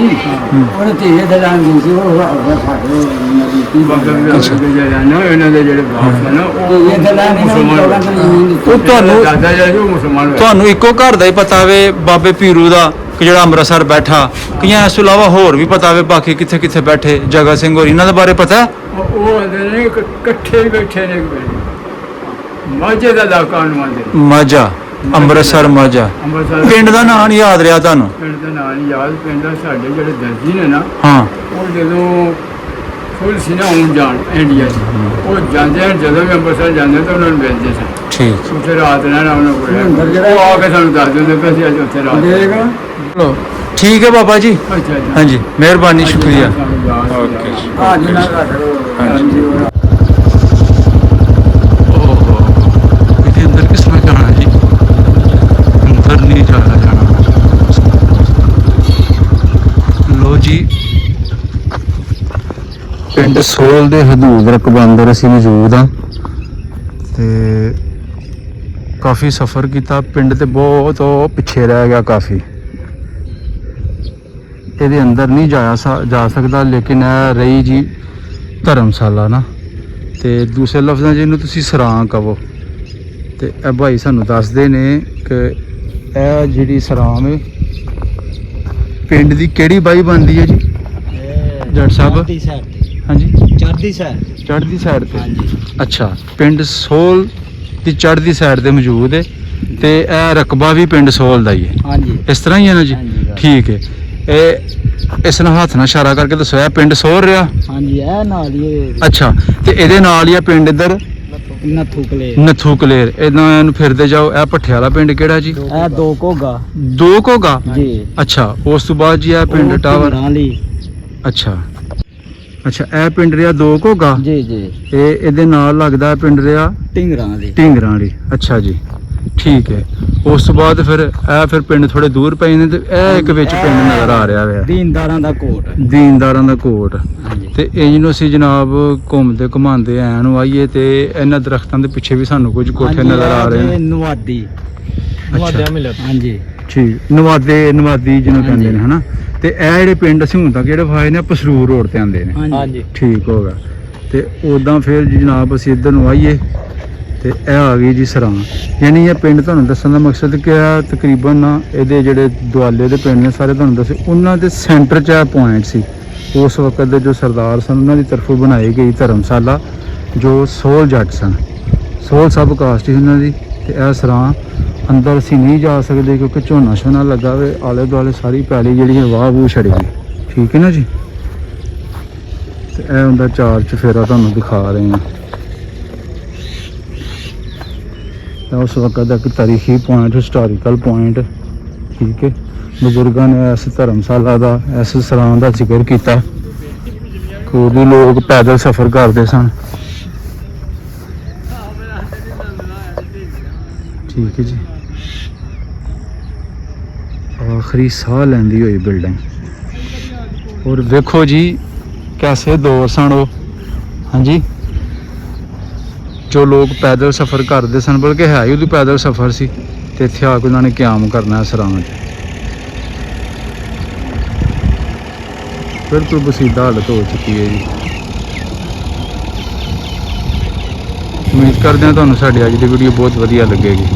ਉਹਨੇ ਧੀਏ ਦੇ ਲਾਂਦੀ ਸੀ ਉਹ ਸਾਡੇ ਨਦੀ ਦੀ ਬਾਬਾ ਵੀ ਜਿਹੜਾ ਨਾ ਇਹਨਾਂ ਦੇ ਜਿਹੜੇ ਬਾਪ ਸਨ ਨਾ ਉਹ ਇਹ ਗੱਲਾਂ ਨਹੀਂ ਮੁਸਲਮਾਨ ਉਹ ਤੁਹਾਨੂੰ ਦਾਦਾ ਜਿਹੜਾ ਸੀ ਉਹ ਮੁਸਲਮਾਨ ਹੋਇਆ ਤੁਹਾਨੂੰ ਇੱਕੋ ਘਰ ਦਾ ਹੀ ਪਤਾ ਵੇ ਬਾਬੇ ਪੀਰੂ ਦਾ ਕਿ ਜਿਹੜਾ ਅੰਮ੍ਰਿਤਸਰ ਬੈਠਾ ਕਈਆਂ ਇਸ ਤੋਂ ਇਲਾਵਾ ਹੋਰ ਵੀ ਪਤਾ ਵੇ ਬਾਕੀ ਕਿੱਥੇ ਕਿੱਥੇ ਬੈਠੇ ਜਗਾ ਸਿੰਘ ਹੋਰ ਇਹਨਾਂ ਦੇ ਬਾਰੇ ਪਤਾ ਉਹ ਆਂਦੇ ਨੇ ਇਕੱਠੇ ਹੀ ਬੈਠੇ ਨੇ ਮਾਝੇ ਦਾ ਇਲਾਕਾ ਨੂੰ ਆਂਦੇ ਮਾਝਾ ਅੰਮ੍ਰਿਤਸਰ ਮਾਝਾ ਅੰਮ੍ਰਿਤਸਰ ਪਿੰਡ ਦਾ ਨਾਂ ਨਹੀਂ ਯਾਦ ਰਿਹਾ ਤੁਹਾਨੂੰ ਪਿੰਡ ਦਾ ਨਾਂ ਨਹੀਂ ਯਾਦ ਪਿੰਡ ਦਾ ਸਾਡੇ ਜਿਹੜੇ ਦਰਜੀ ਨੇ ਨਾ ਹਾਂ ਉਹ ਜਦੋਂ ਫੁੱਲ ਸੀ ਨਾ ਆਉਣ ਜਾਣ ਇੰਡੀਆ 'ਚ ਉਹ ਜਾਂਦੇ ਹਨ ਜਦੋਂ ਵੀ ਅੰਮ੍ਰਿਤਸਰ ਜਾਂਦੇ ਤਾਂ ਉਹਨਾਂ ਨੂੰ ਮਿਲਦੇ ਸਨ ਠੀਕ ਉੱਥੇ ਰਾਤ ਰਹਿਣਾ ਉਹਨਾਂ ਕੋਲ ਉਹ ਆ ਕੇ ਸਾਨੂੰ ਦੱਸ ਦਿੰਦੇ ਕਿ ਅਸੀਂ ਅੱਜ ਉੱਥੇ ਰਾਤ ਦੇਗਾ ਚਲੋ ਠੀਕ ਹੈ ਬਾਬਾ ਜੀ ਅੱਛਾ ਅੱਛਾ ਹਾਂਜੀ ਮਿਹਰਬਾਨੀ ਸ਼ੁਕਰੀਆ ਓਕੇ ਓਕੇ ਜੀ ਆ ਜਿੰਨਾ ਘੱਟ ਓਹੋ ਇਹਦੇ ਅੰਦਰ ਕਿਸ ਤਰ੍ਹਾਂ ਜਾਣਾ ਜੀ ਅੰਦਰ ਨਹੀਂ ਜਾਣਾ ਲੋ ਜੀ ਪਿੰਡ ਸੋਲ ਦੇ ਹਦੂਦ ਰਕਬਾ ਅੰਦਰ ਅਸੀਂ ਮੌਜੂਦ ਹਾਂ ਤੇ ਕਾਫੀ ਸਫ਼ਰ ਕੀਤਾ। ਪਿੰਡ ਤੇ ਬਹੁਤ ਉਹ ਪਿੱਛੇ ਰਹਿ ਗਿਆ ਕਾਫੀ। ਇਹਦੇ ਅੰਦਰ ਨਹੀਂ ਜਾ ਸਕਦਾ, ਲੇਕਿਨ ਇਹ ਰਹੀ ਜੀ ਧਰਮਸ਼ਾਲਾ ਨਾ, ਤੇ ਦੂਸਰੇ ਲਫ਼ਜ਼ਾਂ 'ਚ ਇਹਨੂੰ ਤੁਸੀਂ ਸਰਾਂ ਕਹੋ। ਤੇ ਇਹ ਭਾਈ ਸਾਨੂੰ ਦੱਸਦੇ ਨੇ ਕਿ ਇਹ ਜਿਹੜੀ ਸਰਾਂ ਹੈ ਪਿੰਡ ਦੀ ਕਿਹੜੀ ਬਾਈ ਬਣਦੀ ਹੈ ਜੀ ਜੱਟ ਸਾਹਿਬ? ਚੜ੍ਹਦੀ ਸਾਈਡ ਤੇ। ਹਾਂਜੀ, ਚੜ੍ਹਦੀ ਸਾਈਡ। ਚੜ੍ਹਦੀ ਸਾਈਡ ਤੇ। ਹਾਂਜੀ। ਅੱਛਾ, ਪਿੰਡ ਸੋਲ ਦੀ ਚੜ੍ਹਦੀ ਸਾਈਡ ਤੇ ਮੌਜੂਦ ਹੈ, ਤੇ ਇਹ ਰਕਬਾ ਵੀ ਪਿੰਡ ਸੋਲ ਦਾ ਹੀ ਹੈ। ਹਾਂਜੀ। ਇਸ ਤਰ੍ਹਾਂ ਹੀ ਹੈ ਨਾ ਜੀ? ਹਾਂਜੀ। ਠੀਕ ਹੈ। ਇਹ ਇਸ ਨਾਲ ਹੱਥ ਨਾਲ ਇਸ਼ਾਰਾ ਕਰਕੇ ਦੱਸੋ, ਇਹ ਪਿੰਡ ਸੋਲ ਰਿਹਾ? ਹਾਂਜੀ, ਇਹ ਨਾਲ ਹੀ ਅੱਛਾ, ਤੇ ਇਹਦੇ ਨਾਲ ਹੀ ਆ ਪਿੰਡ ਇੱਧਰ ਨੱਥੂ ਕਲੇ। ਨੱਥੂ ਕਲੇਰ। ਇਦਾਂ ਇਹਨੂੰ ਫਿਰਦੇ ਜਾਓ। ਇਹ ਭੱਠੇ ਵਾਲਾ ਪਿੰਡ ਕਿਹੜਾ ਜੀ? ਇਹ ਦੋ ਘੋਗਾ ਦੋ ਘੋਗਾ। ਜੀ। ਅੱਛਾ, ਉਸ ਤੋਂ ਬਾਅਦ ਜੀ ਇਹ ਪਿੰਡ ਟਾਵਰ। ਲਈ। ਅੱਛਾ ਅੱਛਾ, ਇਹ ਪਿੰਡ ਰਿਹਾ ਦੋ ਘੋਗਾ। ਜੀ ਜੀ। ਇਹਦੇ ਨਾਲ ਲੱਗਦਾ ਪਿੰਡ ਰਿਹਾ ਢਿੰਗਰਾਂ ਦੀ। ਢਿੰਗਰਾਂ ਵਾਲੀ। ਅੱਛਾ ਜੀ, ਠੀਕ ਹੈ। ਉਸ ਤੋਂ ਬਾਅਦ ਫਿਰ ਪਿੰਡ ਥੋੜੇ ਦੂਰ ਪਏ ਨੇ, ਤੇ ਇਹ ਇੱਕ ਵਿੱਚ ਪਿੰਡ ਨਜ਼ਰ ਆ ਰਿਹਾ ਹੈ ਦੀਨਦਾਰਾਂ ਦਾ ਕੋਟ। ਦੀਨਦਾਰਾਂ ਦਾ ਕੋਟ। ਹਾਂਜੀ। ਤੇ ਇੰਜ ਨੂੰ ਅਸੀਂ ਜਨਾਬ ਘੁੰਮਦੇ ਘੁਮਾਉਂਦੇ ਐ ਨੂੰ ਆਈਏ, ਤੇ ਇਹਨਾਂ ਦਰਖਤਾਂ ਦੇ ਪਿੱਛੇ ਵੀ ਸਾਨੂੰ ਕੁਝ ਕੋਠੇ ਨਜ਼ਰ ਆ ਰਹੇ ਨੇ। ਨਵਾਦੀ। ਨਵਾਦਿਆਂ ਮਿਲਿਆ। ਹਾਂਜੀ। ਠੀਕ, ਨਵਾਦੀ ਜਿਹਨੂੰ ਕਹਿੰਦੇ ਨੇ, ਹਨਾ। ਤੇ ਇਹ ਜਿਹੜੇ ਪਿੰਡ ਅਸੀਂ ਹੁਣ ਤੱਕ ਜਿਹੜੇ ਵਿਖਾਏ ਨੇ ਪਸਰੂਰ ਰੋਡ ਤੇ ਆਉਂਦੇ ਨੇ। ਹਾਂਜੀ। ਠੀਕ ਹੋ ਗਿਆ। ਤੇ ਉਦਾਂ ਫਿਰ ਜੀ ਜਨਾਬ ਅਸੀਂ ਇੱਧਰ ਨੂੰ ਆਈਏ, ਤੇ ਇਹ ਆ ਗਈ ਜੀ ਸਰਾਂ। ਯਾਨੀ ਇਹ ਪਿੰਡ ਤੁਹਾਨੂੰ ਦੱਸਣ ਦਾ ਮਕਸਦ ਕਿ ਇਹ ਤਕਰੀਬਨ ਨਾ ਇਹਦੇ ਜਿਹੜੇ ਦੁਆਲੇ ਦੇ ਪਿੰਡ ਨੇ ਸਾਰੇ ਤੁਹਾਨੂੰ ਦੱਸੇ, ਉਹਨਾਂ ਦੇ ਸੈਂਟਰ 'ਚ ਇਹ ਪੁਆਇੰਟ ਸੀ। ਉਸ ਵਕਤ ਦੇ ਜੋ ਸਰਦਾਰ ਸਨ ਉਹਨਾਂ ਦੀ ਤਰਫੋਂ ਬਣਾਈ ਗਈ ਧਰਮਸ਼ਾਲਾ, ਜੋ ਸੋਲ ਜੱਟ ਸਨ, ਸੋਲ ਸਬ ਕਾਸਟ ਸੀ ਉਹਨਾਂ ਦੀ। ਤੇ ਇਹ ਸਰਾਂ ਅੰਦਰ ਅਸੀਂ ਨਹੀਂ ਜਾ ਸਕਦੇ ਕਿਉਂਕਿ ਝੋਨਾ ਛੋਨਾ ਲੱਗਾ ਵੇ, ਆਲੇ ਦੁਆਲੇ ਸਾਰੀ ਪੈਲੀ ਜਿਹੜੀ ਹੈ ਵਾਹ ਵੂਹ ਛੜੀ ਗਈ। ਠੀਕ ਹੈ ਨਾ ਜੀ? ਤੇ ਇਹ ਹੁੰਦਾ ਚਾਰ ਚਫੇਰਾ ਤੁਹਾਨੂੰ ਦਿਖਾ ਰਹੇ ਹਾਂ। ਉਸ ਵਕਤ ਦਾ ਇੱਕ ਤਾਰੀਖੀ ਪੁਆਇੰਟ, ਹਿਸਟੋਰੀਕਲ ਪੁਆਇੰਟ। ਠੀਕ ਹੈ, ਬਜ਼ੁਰਗਾਂ ਨੇ ਇਸ ਧਰਮਸ਼ਾਲਾ ਦਾ, ਇਸ ਸਰਾਂ ਦਾ ਜ਼ਿਕਰ ਕੀਤਾ ਕਿ ਉਦੋਂ ਲੋਕ ਪੈਦਲ ਸਫ਼ਰ ਕਰਦੇ ਸਨ। ਠੀਕ ਹੈ ਜੀ। ਆਖਰੀ ਸਾਹ ਲੈਂਦੀ ਹੋਈ ਬਿਲਡਿੰਗ। ਔਰ ਵੇਖੋ ਜੀ ਕੈਸੇ ਦੌਰ ਸਨ ਉਹ। ਹਾਂਜੀ, ਜੋ ਲੋਕ ਪੈਦਲ ਸਫ਼ਰ ਕਰਦੇ ਸਨ, ਬਲਕਿ ਹੈ ਹੀ ਉਦੋਂ ਪੈਦਲ ਸਫ਼ਰ ਸੀ, ਤੇ ਇੱਥੇ ਆ ਕੇ ਉਹਨਾਂ ਨੇ ਕਿਆਮ ਕਰਨਾ ਸਰਾਂ 'ਚ। ਬਿਲਕੁਲ ਬਸੀਦਾ ਹਾਲਤ ਹੋ ਚੁੱਕੀ ਹੈ ਜੀ। ਉਮੀਦ ਕਰਦੇ ਹਾਂ ਤੁਹਾਨੂੰ ਸਾਡੀ ਅੱਜ ਦੀ ਵੀਡੀਓ ਬਹੁਤ ਵਧੀਆ ਲੱਗੇਗੀ।